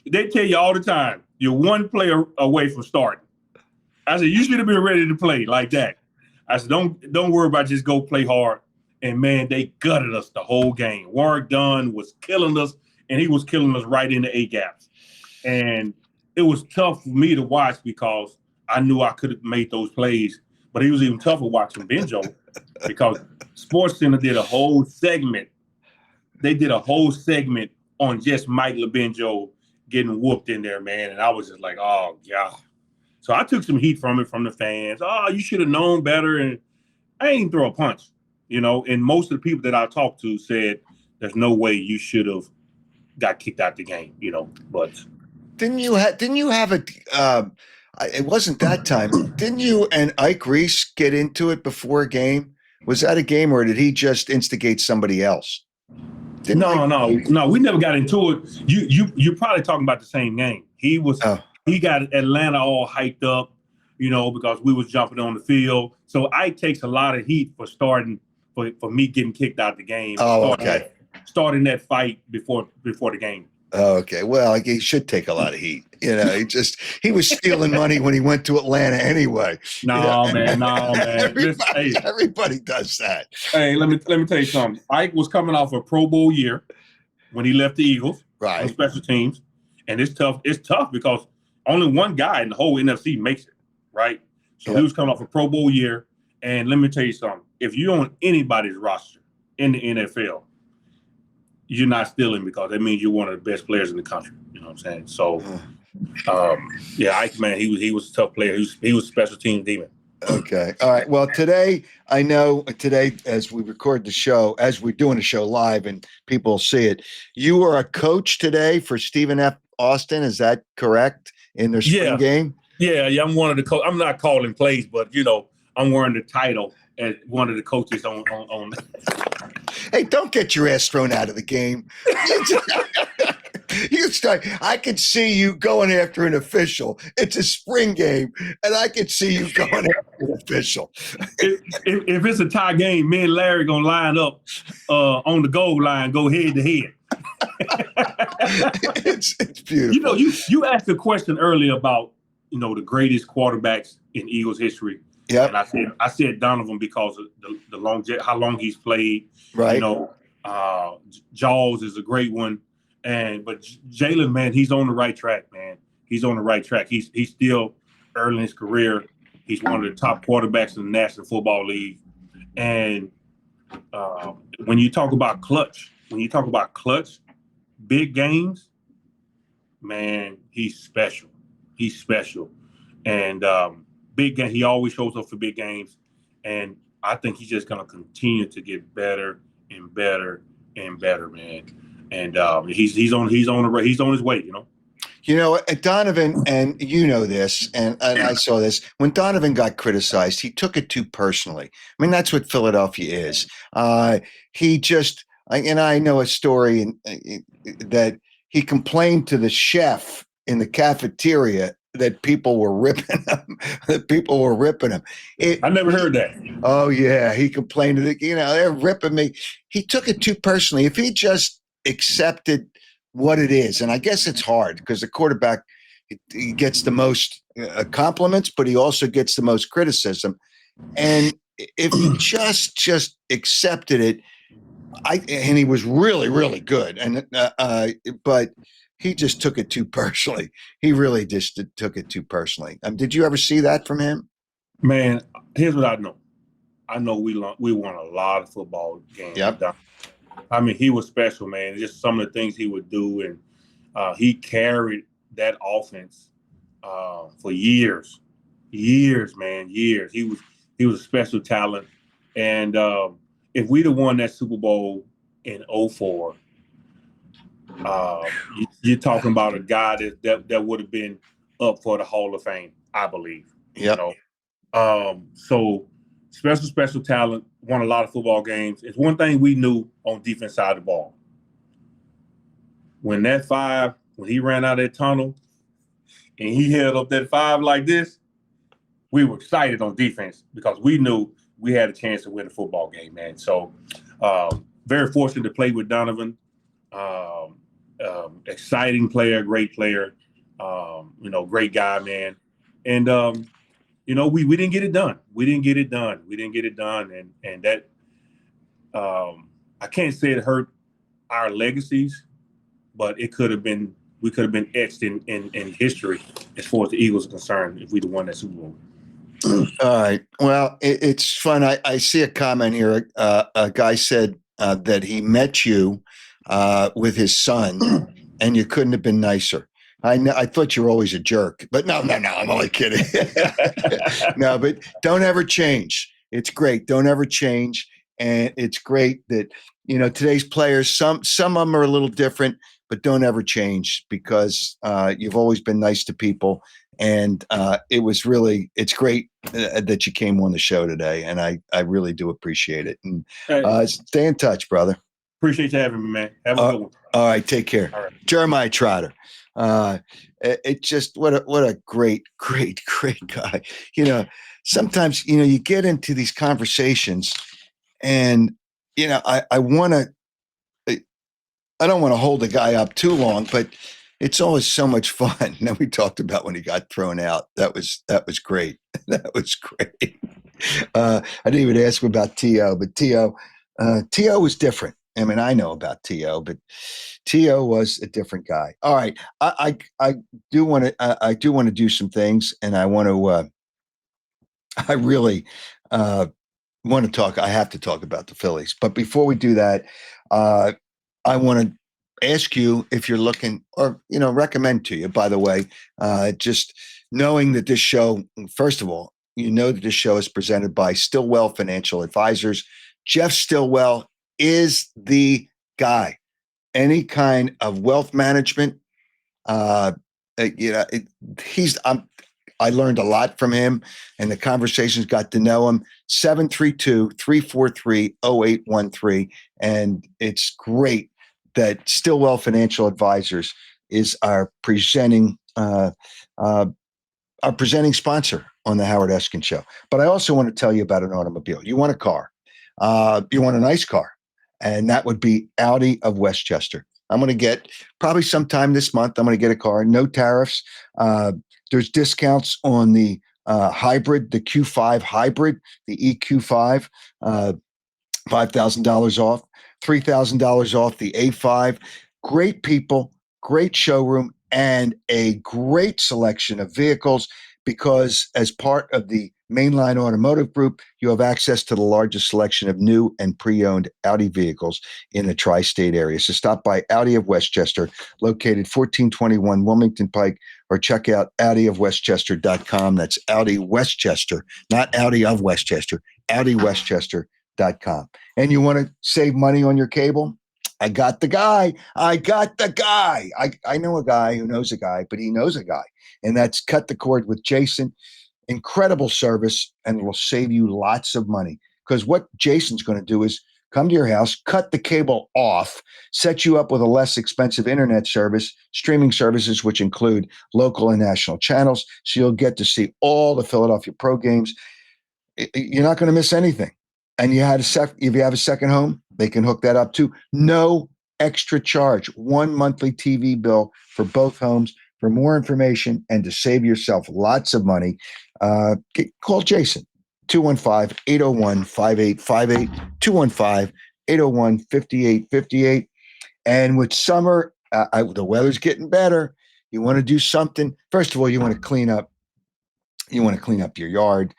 They tell you all the time, you're one player away from starting. I said, you should have been ready to play like that. I said, don't worry about it, just go play hard. And man, they gutted us the whole game. Warwick Dunn was killing us, and he was killing us right in the A gaps. And it was tough for me to watch because I knew I could have made those plays. But he was even tougher watching Benjo because SportsCenter did a whole segment. They did a whole segment on just Mike LaBenjo getting whooped in there, man. And I was just like, oh, yeah. So I took some heat from it from the fans. Oh, you should have known better. And I ain't throw a punch, And most of the people that I talked to said, there's no way you should have got kicked out the game, But didn't you have a? It wasn't that time. Didn't you and Ike Reese get into it before a game? Was that a game, or did he just instigate somebody else? No. We never got into it. You're probably talking about the same game. He got Atlanta all hyped up, because we was jumping on the field. So Ike takes a lot of heat for starting for me getting kicked out the game. Oh, okay. Starting that fight before the game. Oh, okay. Well, he should take a lot of heat. He was stealing money when he went to Atlanta anyway. No, man. Everybody does that. Hey, let me tell you something. Ike was coming off a Pro Bowl year when he left the Eagles on special teams. And it's tough. It's tough because only one guy in the whole NFC makes it, right? So he was coming off a Pro Bowl year. And let me tell you something. If you're on anybody's roster in the NFL, you're not stealing because that means you're one of the best players in the country. You know what I'm saying? So, Ike, man, he was a tough player. He was a special team demon. Okay. All right. Well, today, as we record the show, as we're doing the show live and people see it, you are a coach today for Stephen F. Austin. Is that correct? In their spring game? Yeah. I'm one of the I'm not calling plays, but, I'm wearing the title as one of the coaches on. Hey, don't get your ass thrown out of the game. I could see you going after an official. It's a spring game, and I could see you going after an official. If it's a tie game, me and Larry gonna line up on the goal line, go head to head. It's beautiful. You asked a question earlier about the greatest quarterbacks in Eagles history. Yeah, and I said Donovan because of how long he's played. Right. Jaws is a great one, but Jalen, man, he's on the right track, man. He's on the right track. He's still early in his career. He's one of the top quarterbacks in the National Football League. And when you talk about clutch, big games, man, he's special. And big game, he always shows up for big games. And I think he's just going to continue to get better and better and better, man. And he's on his way, Donovan, and this, and I saw this when Donovan got criticized, he took it too personally. I mean, that's what Philadelphia is. He just, and I know a story that he complained to the chef in the cafeteria that people were ripping him. I never heard that. Oh yeah, he complained that they're ripping me. He took it too personally. If he just accepted what it is, and I guess it's hard because the quarterback he gets the most compliments, but he also gets the most criticism. And if he just accepted it, and he was really, really good, and but he just took it too personally. He really just took it too personally. Did you ever see that from him? Man, here's what I know. I know we won a lot of football games. Yep. I mean, he was special, man. Just some of the things he would do, and he carried that offense for years, man, years. He was a special talent, and if we'd have won that Super Bowl in 2004. You're talking about a guy that would have been up for the Hall of Fame, I believe. Yeah. So special talent, won a lot of football games. It's one thing we knew on defense side of the ball. When he ran out of that tunnel and he held up that 5 like this, we were excited on defense because we knew we had a chance to win a football game, man. So very fortunate to play with Donovan. Exciting player, great player, great guy, man. And, we didn't get it done. And that, I can't say it hurt our legacies, but it could have been we could have been etched in history as far as the Eagles are concerned if we'd have won that Super Bowl. All right. Well, it's fun. I see a comment here. A guy said that he met you with his son, and you couldn't have been nicer. I thought you were always a jerk, but no, I'm only kidding. No, but don't ever change. It's great. Don't ever change, and it's great that today's players. Some of them are a little different, but don't ever change because you've always been nice to people. And it's great that you came on the show today, and I really do appreciate it. And stay in touch, brother. Appreciate you having me, man. Have a good one. All right, take care. All right. Jeremiah Trotter. It just what a great guy. Sometimes you get into these conversations, and I don't want to hold the guy up too long, but it's always so much fun. And then we talked about when he got thrown out. That was great. That was great. I didn't even ask him about T.O., but T.O. was different. I mean, I know about T.O., but T.O. was a different guy. All right. I do want to do some things, and I want to I really want to talk. I have to talk about the Phillies. But before we do that, I want to ask you if you're looking, or recommend to you, by the way, just knowing that this show, first of all, that this show is presented by Stillwell Financial Advisors. Jeff Stillwell is the guy. Any kind of wealth management, I learned a lot from him, and the conversations got to know him. 732-343-0813. And it's great that Stillwell Financial Advisors is our presenting sponsor on the Howard Eskin Show. But I also want to tell you about an automobile. You want a car. You want a nice car. And that would be Audi of Westchester. I'm going to get, probably sometime this month, I'm going to get a car. No tariffs. There's discounts on the hybrid, the Q5 hybrid, the EQ5, $5,000 off, $3,000 off the A5. Great people, great showroom, and a great selection of vehicles, because as part of the Mainline Automotive Group, you have access to the largest selection of new and pre-owned Audi vehicles in the tri-state area. So stop by Audi of Westchester, located 1421 Wilmington Pike, or check out AudiofWestchester.com. That's Audi Westchester, not Audi of Westchester, AudiWestchester.com. And you want to save money on your cable? I got the guy. I know a guy who knows a guy, but he knows a guy. And that's Cut the Cord with Jason. Incredible service, and it will save you lots of money, because what Jason's going to do is come to your house, cut the cable off, set you up with a less expensive internet service, streaming services, which include local and national channels. So you'll get to see all the Philadelphia pro games. You're not going to miss anything. And if you have a second home, they can hook that up too. No extra charge. One monthly TV bill for both homes. For more information and to save yourself lots of money, call Jason, 215-801-5858, 215-801-5858. And with summer, the weather's getting better. You want to do something. First of all, you want to clean up. You want to clean up your yard.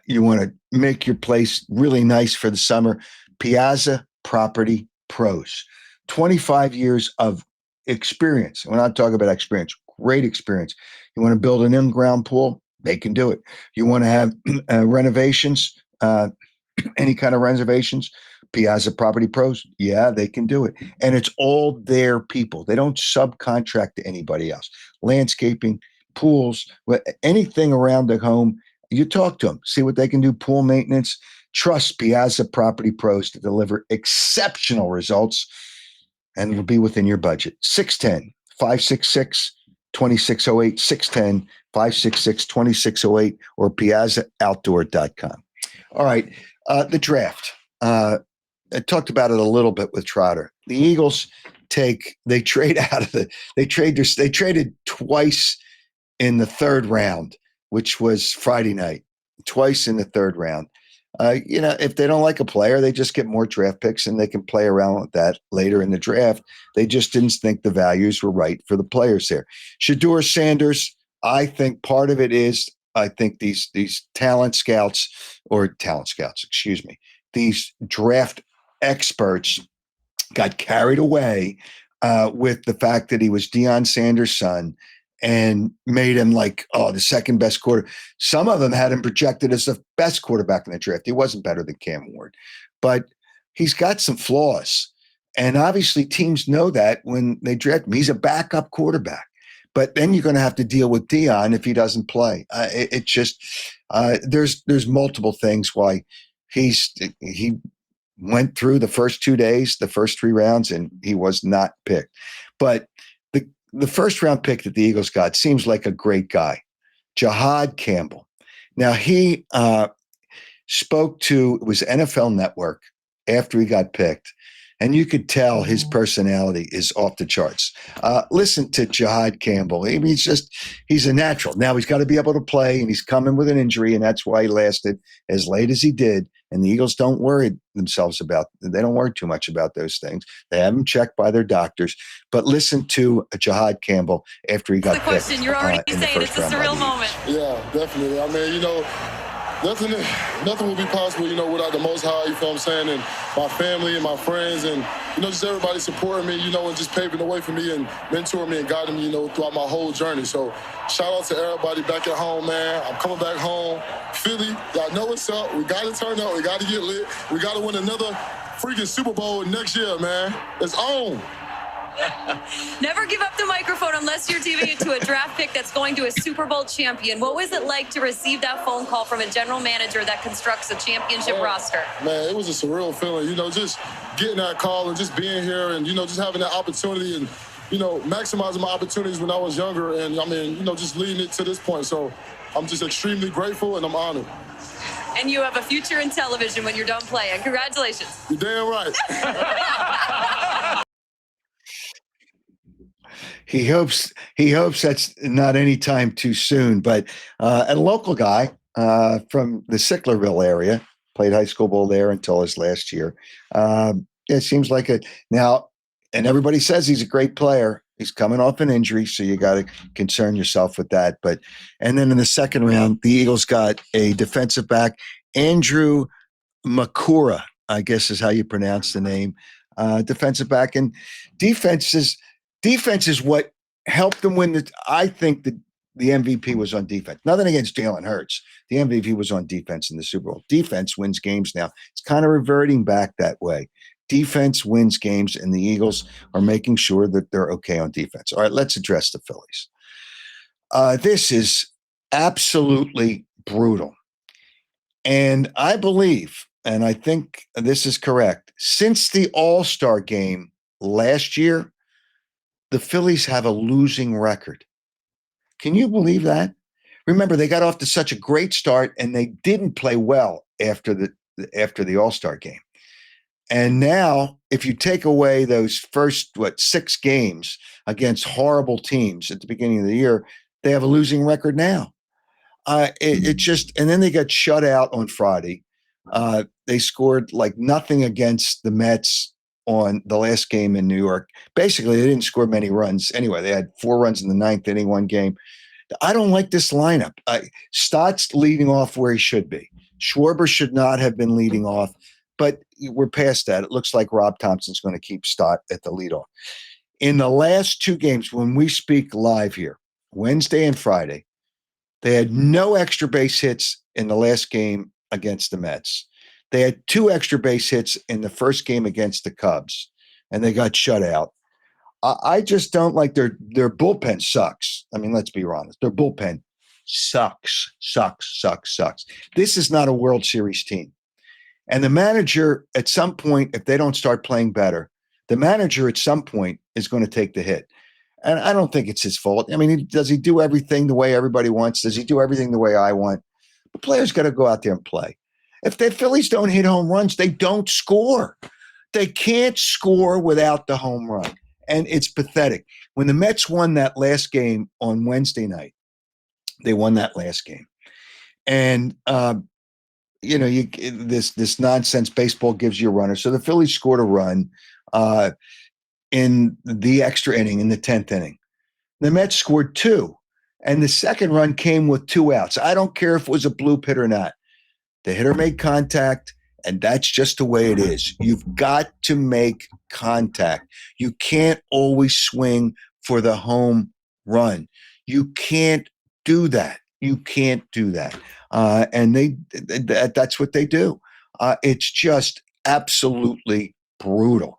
You want to make your place really nice for the summer. Piazza Property Pros, 25 years of experience. We're not talking about experience, great experience. You want to build an in-ground pool? They can do it. You want to have renovations, any kind of renovations? Piazza Property Pros? Yeah, they can do it. And it's all their people. They don't subcontract to anybody else. Landscaping, pools, anything around the home, you talk to them, see what they can do, pool maintenance. Trust Piazza Property Pros to deliver exceptional results, and it'll be within your budget. 610-566-2608, 610-566-2608, or piazzaoutdoor.com. All right, the draft. I talked about it a little bit with Trotter. The Eagles they traded twice in the third round, which was Friday night, twice in the third round. If they don't like a player, they just get more draft picks and they can play around with that later in the draft. They just didn't think the values were right for the players there. Shedeur Sanders, I think part of it is I think these talent scouts, excuse me, these draft experts got carried away with the fact that he was Deion Sanders' son and made him like, the second best quarter. Some of them had him projected as the best quarterback in the draft. He wasn't better than Cam Ward, but he's got some flaws. And obviously teams know that when they draft him. He's a backup quarterback. But then you're going to have to deal with Deion if he doesn't play. There's multiple things why he went through the first 2 days, the first 3 rounds, and he was not picked. But the first round pick that the Eagles got seems like a great guy, Jahad Campbell. Now he spoke to, it was NFL Network after he got picked, and you could tell his personality is off the charts. Listen to Jahad Campbell. I mean, he's a natural. Now he's got to be able to play, and he's coming with an injury, and that's why he lasted as late as he did. And the Eagles don't worry they don't worry too much about those things. They have him checked by their doctors. But listen to Jahad Campbell after he got picked. The question, you're already saying it's a surreal moment. Yeah, definitely. I mean, nothing will be possible, without the Most High, you feel what I'm saying, and my family and my friends and, just everybody supporting me, and just paving the way for me and mentoring me and guiding me, throughout my whole journey. So shout out to everybody back at home, man. I'm coming back home. Philly, y'all know what's up. We got to turn up. We got to get lit. We got to win another freaking Super Bowl next year, man. It's on. Never give up the microphone unless you're giving it to a draft pick that's going to a Super Bowl champion. What was it like to receive that phone call from a general manager that constructs a championship roster? Man, it was a surreal feeling, just getting that call and just being here and, just having that opportunity and, maximizing my opportunities when I was younger and, just leading it to this point. So I'm just extremely grateful and I'm honored. And you have a future in television when you're done playing. Congratulations. You're damn right. He hopes that's not any time too soon. But a local guy from the Sicklerville area, played high school ball there until his last year. It seems like now, and everybody says he's a great player. He's coming off an injury, so you got to concern yourself with that. And then in the second round, the Eagles got a defensive back, Andrew Makura, I guess is how you pronounce the name, defensive back. And defense is what helped them win. I think that the MVP was on defense. Nothing against Jalen Hurts. The MVP was on defense in the Super Bowl. Defense wins games now. It's kind of reverting back that way. Defense wins games, and the Eagles are making sure that they're okay on defense. All right, let's address the Phillies. This is absolutely brutal. And I believe, and I think this is correct, since the All-Star game last year, the Phillies have a losing record. Can you believe that? Remember, they got off to such a great start, and they didn't play well after the All-Star game. And now, if you take away those first, 6 games against horrible teams at the beginning of the year, they have a losing record now. And then they got shut out on Friday. They scored like nothing against the Mets on the last game in New York. Basically, they didn't score many runs. Anyway, they had 4 runs in the 9th inning, 1 game. I don't like this lineup. Stott's leading off where he should be. Schwarber should not have been leading off. But we're past that. It looks like Rob Thompson's going to keep Stott at the leadoff. In the last 2 games, when we speak live here, Wednesday and Friday, they had no extra base hits in the last game against the Mets. They had 2 extra base hits in the first game against the Cubs, and they got shut out. I just don't like their bullpen sucks. I mean, let's be honest. Their bullpen sucks. This is not a World Series team. And the manager, at some point, if they don't start playing better, the manager at some point is going to take the hit. And I don't think it's his fault. I mean, does he do everything the way everybody wants? Does he do everything the way I want? The players got to go out there and play. If the Phillies don't hit home runs, they don't score. They can't score without the home run. And it's pathetic. When the Mets won that last game on Wednesday night, they won that last game. And this nonsense baseball gives you a runner. So the Phillies scored a run in the extra inning, in the 10th inning. The Mets scored 2, and the second run came with 2 outs. I don't care if it was a bloop hit or not. The hitter made contact, and that's just the way it is. You've got to make contact. You can't always swing for the home run. You can't do that. You can't do that. And that's what they do. It's just absolutely brutal.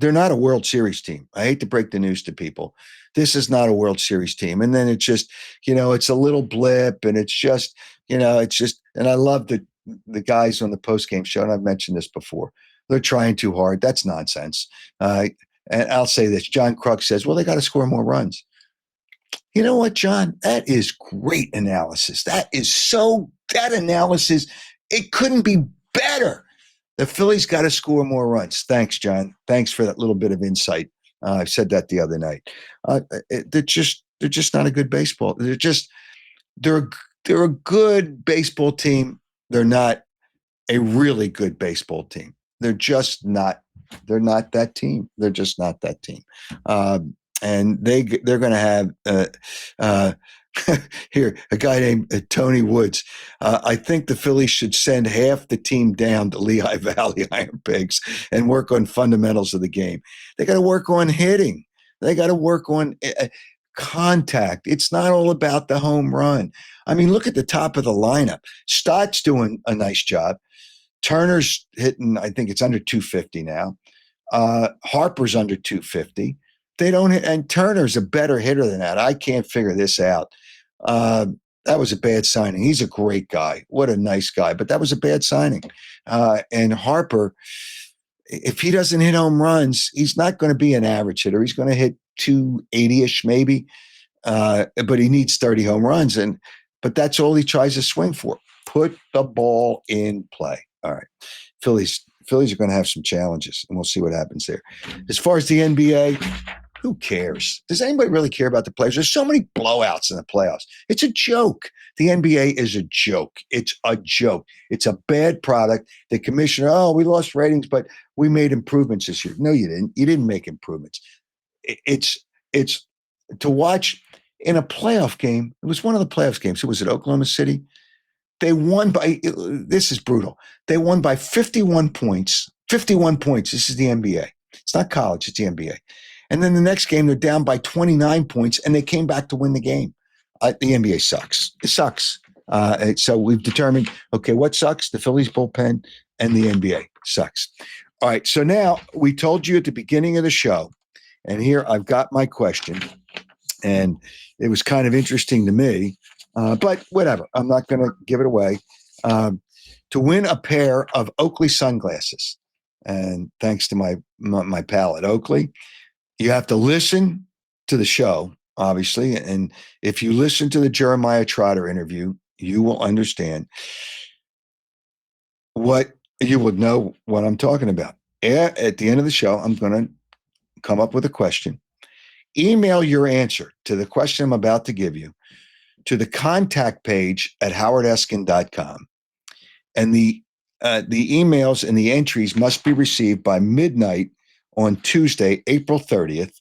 They're not a World Series team. I hate to break the news to people. This is not a World Series team. And then it's just, it's a little blip, and it's just, and I love the guys on the postgame show, and I've mentioned this before. They're trying too hard. That's nonsense. And I'll say this. John Kruk says, well, they got to score more runs. You know what, John? That is great analysis. That analysis, it couldn't be better. The Phillies got to score more runs. Thanks, John. Thanks for that little bit of insight. I said that the other night. They're just not a good baseball. They're a good baseball team. They're not a really good baseball team. They're just not. They're not that team. They're just not that team. And they're going to have here a guy named Tony Woods. I think the Phillies should send half the team down to Lehigh Valley Iron Pigs and work on fundamentals of the game. They got to work on hitting. They got to work on contact. It's not all about the home run. I mean, look at the top of the lineup. Stott's doing a nice job. Turner's hitting, I think it's under 250 now. Harper's under 250. They don't hit, and Turner's a better hitter than that. I can't figure this out. That was a bad signing. He's a great guy. What a nice guy. But that was a bad signing. And Harper, if he doesn't hit home runs, he's not going to be an average hitter. He's going to hit 280-ish maybe. But he needs 30 home runs. But that's all he tries to swing for. Put the ball in play. All right. Phillies are going to have some challenges, and we'll see what happens there. As far as the NBA, who cares? Does anybody really care about the players? There's so many blowouts in the playoffs. It's a joke. The NBA is a joke. It's a joke. It's a bad product. The commissioner, we lost ratings, but we made improvements this year. No, you didn't. You didn't make improvements. It's to watch in a playoff game. It was one of the playoff games. It was at Oklahoma City. They won by, this is brutal. They won by 51 points. 51 points. This is the NBA. It's not college. It's the NBA. And then the next game, they're down by 29 points, and they came back to win the game. The NBA sucks. It sucks. So we've determined, okay, what sucks? The Phillies bullpen and the NBA sucks. All right, so now we told you at the beginning of the show, and here I've got my question, and it was kind of interesting to me, but whatever. I'm not going to give it away. To win a pair of Oakley sunglasses, and thanks to my pal at Oakley, you have to listen to the show, obviously. And if you listen to the Jeremiah Trotter interview, you will understand you would know what I'm talking about. At the end of the show, I'm going to come up with a question. Email your answer to the question I'm about to give you to the contact page at howardeskin.com. And the emails and the entries must be received by midnight on Tuesday, April 30th.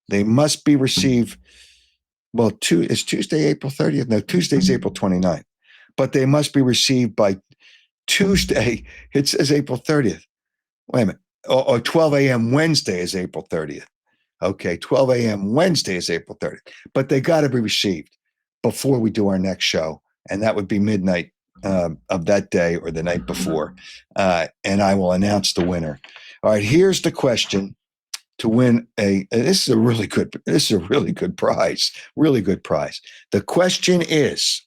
They must be received, is Tuesday, April 30th? No, Tuesday's April 29th. But they must be received by Tuesday. It says April 30th. Wait a minute. Or 12 a.m. Wednesday is April 30th. Okay, 12 a.m. Wednesday is April 30th. But they got to be received before we do our next show. And that would be midnight of that day or the night before. And I will announce the winner. All right, here's the question to win this is a really good prize. Really good prize. The question is,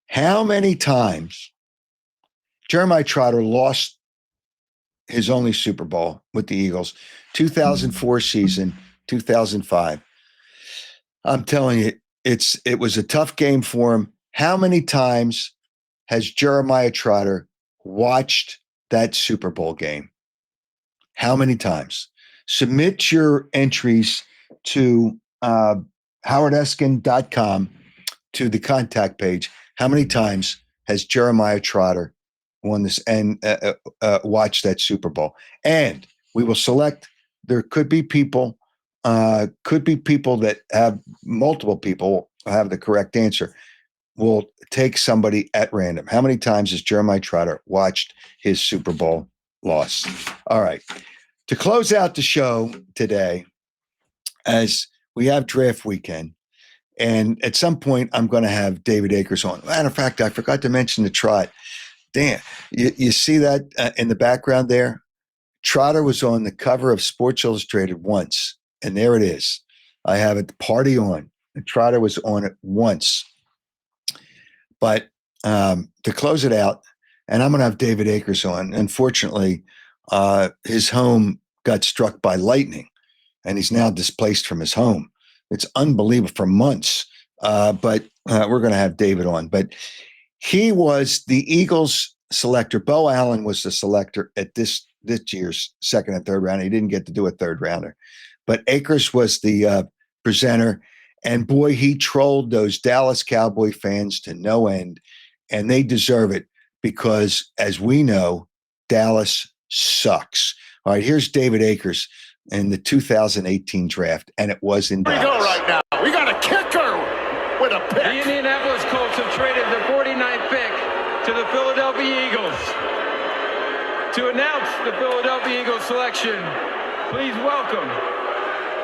how many times Jeremiah Trotter lost his only Super Bowl with the Eagles, 2004 season, 2005. I'm telling you, it was a tough game for him. How many times has Jeremiah Trotter watched that Super Bowl game? How many times? Submit your entries to howardeskin.com to the contact page. How many times has Jeremiah Trotter won this and watched that Super Bowl. And we will select. There could be people that have multiple people have the correct answer. We'll take somebody at random. How many times has Jeremiah Trotter watched his Super Bowl loss? All right. To close out the show today, as we have draft weekend, and at some point I'm going to have David Akers on. Matter of fact, I forgot to mention the Trot. Dan, you see that in the background there? Trotter was on the cover of Sports Illustrated once, and there it is. I have it, Party On. And Trotter was on it once. But to close it out, and I'm going to have David Akers on. Unfortunately, his home got struck by lightning, and he's now displaced from his home. It's unbelievable for months. But we're going to have David on. But he was the Eagles selector. Bo Allen was the selector at this year's second and third round. He didn't get to do a third rounder. But Akers was the presenter. And boy, he trolled those Dallas Cowboy fans to no end. And they deserve it because, as we know, Dallas sucks. All right, here's David Akers in the 2018 draft, and it was in Dallas. We go right now. We got a kicker with a pick. The Indianapolis Colts have traded their 49th pick to the Philadelphia Eagles. To announce the Philadelphia Eagles selection, please welcome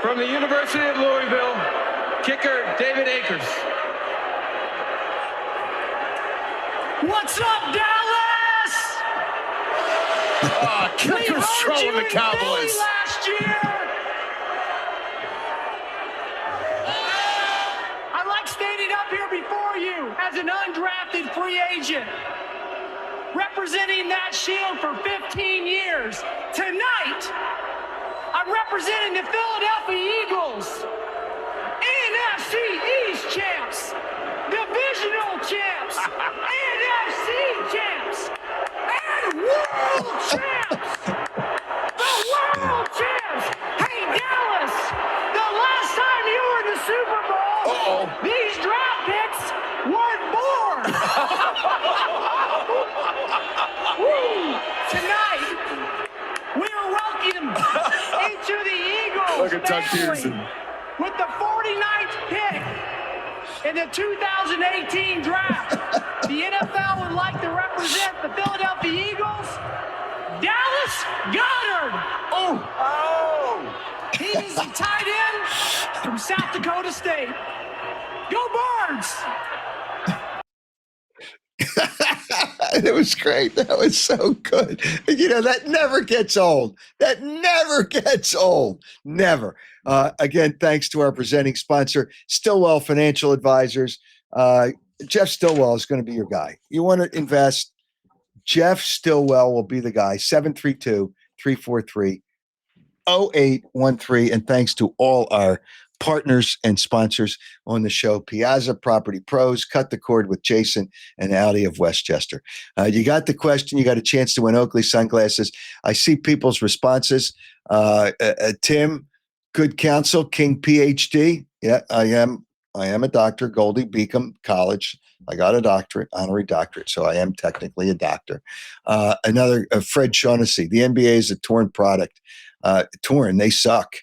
from the University of Louisville, kicker David Akers. What's up, Dallas? Kicker's trolling the Cowboys. Last year. I like standing up here before you as an undrafted free agent, representing that shield for 15 years. Tonight, I'm representing the Philadelphia Eagles, NFC East champs, divisional champs, NFC champs, and world champs. The world champs. Hey, Dallas, the last time you were in the Super Bowl, these draft picks weren't born. Tonight, we are welcome into the Eagles Look at Doug family Peterson. with the 49th pick in the 2018 draft. The NFL would like to represent the Philadelphia Eagles, Dallas Goddard. He's a tight end from South Dakota State. Go Birds! It was great. That was so good. You know, that never gets old. That never gets old. Never. Again, thanks to our presenting sponsor, Stillwell Financial Advisors. Jeff Stillwell is going to be your guy. You want to invest, Jeff Stillwell will be the guy. 732-343-0813. And thanks to all our partners and sponsors on the show, Piazza Property Pros, Cut the Cord with Jason, and Audi of Westchester. You got the question. You got a chance to win Oakley sunglasses. I see people's responses. Tim, good counsel, King PhD. Yeah, I am a doctor, Goldie Beacom College. I got a doctorate, honorary doctorate, so I am technically a doctor. Another, Fred Shaughnessy. The NBA is a torn product. Torn, they suck.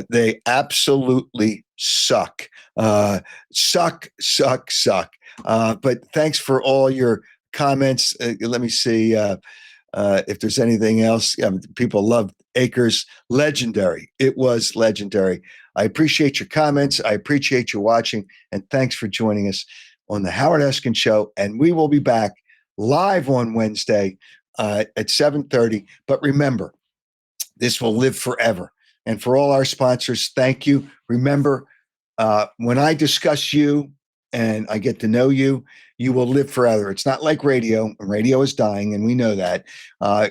They absolutely suck. Suck. But thanks for all your comments. Let me see if there's anything else. People love Akers. Legendary. It was legendary. I appreciate your comments. I appreciate you watching. And thanks for joining us on the Howard Eskin Show. And we will be back live on Wednesday at 7:30. But remember, this will live forever. And for all our sponsors, thank you. Remember, when I discuss you and I get to know you, you will live forever. It's not like radio. Radio is dying, and we know that.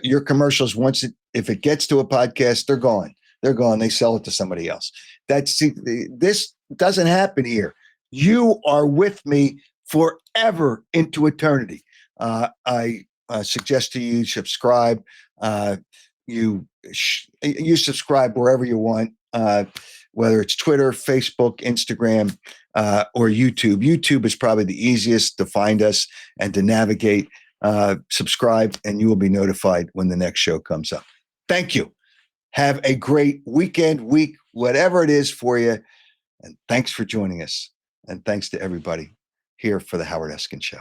Your commercials, if it gets to a podcast, they're gone. They're gone. They sell it to somebody else. This doesn't happen here. You are with me forever into eternity. I suggest to you subscribe. You subscribe wherever you want. whether it's Twitter, Facebook, Instagram, or YouTube. YouTube is probably the easiest to find us and to navigate. Subscribe, and you will be notified when the next show comes up. Thank you. Have a great weekend, week, whatever it is for you. And thanks for joining us. And thanks to everybody here for the Howard Eskin Show.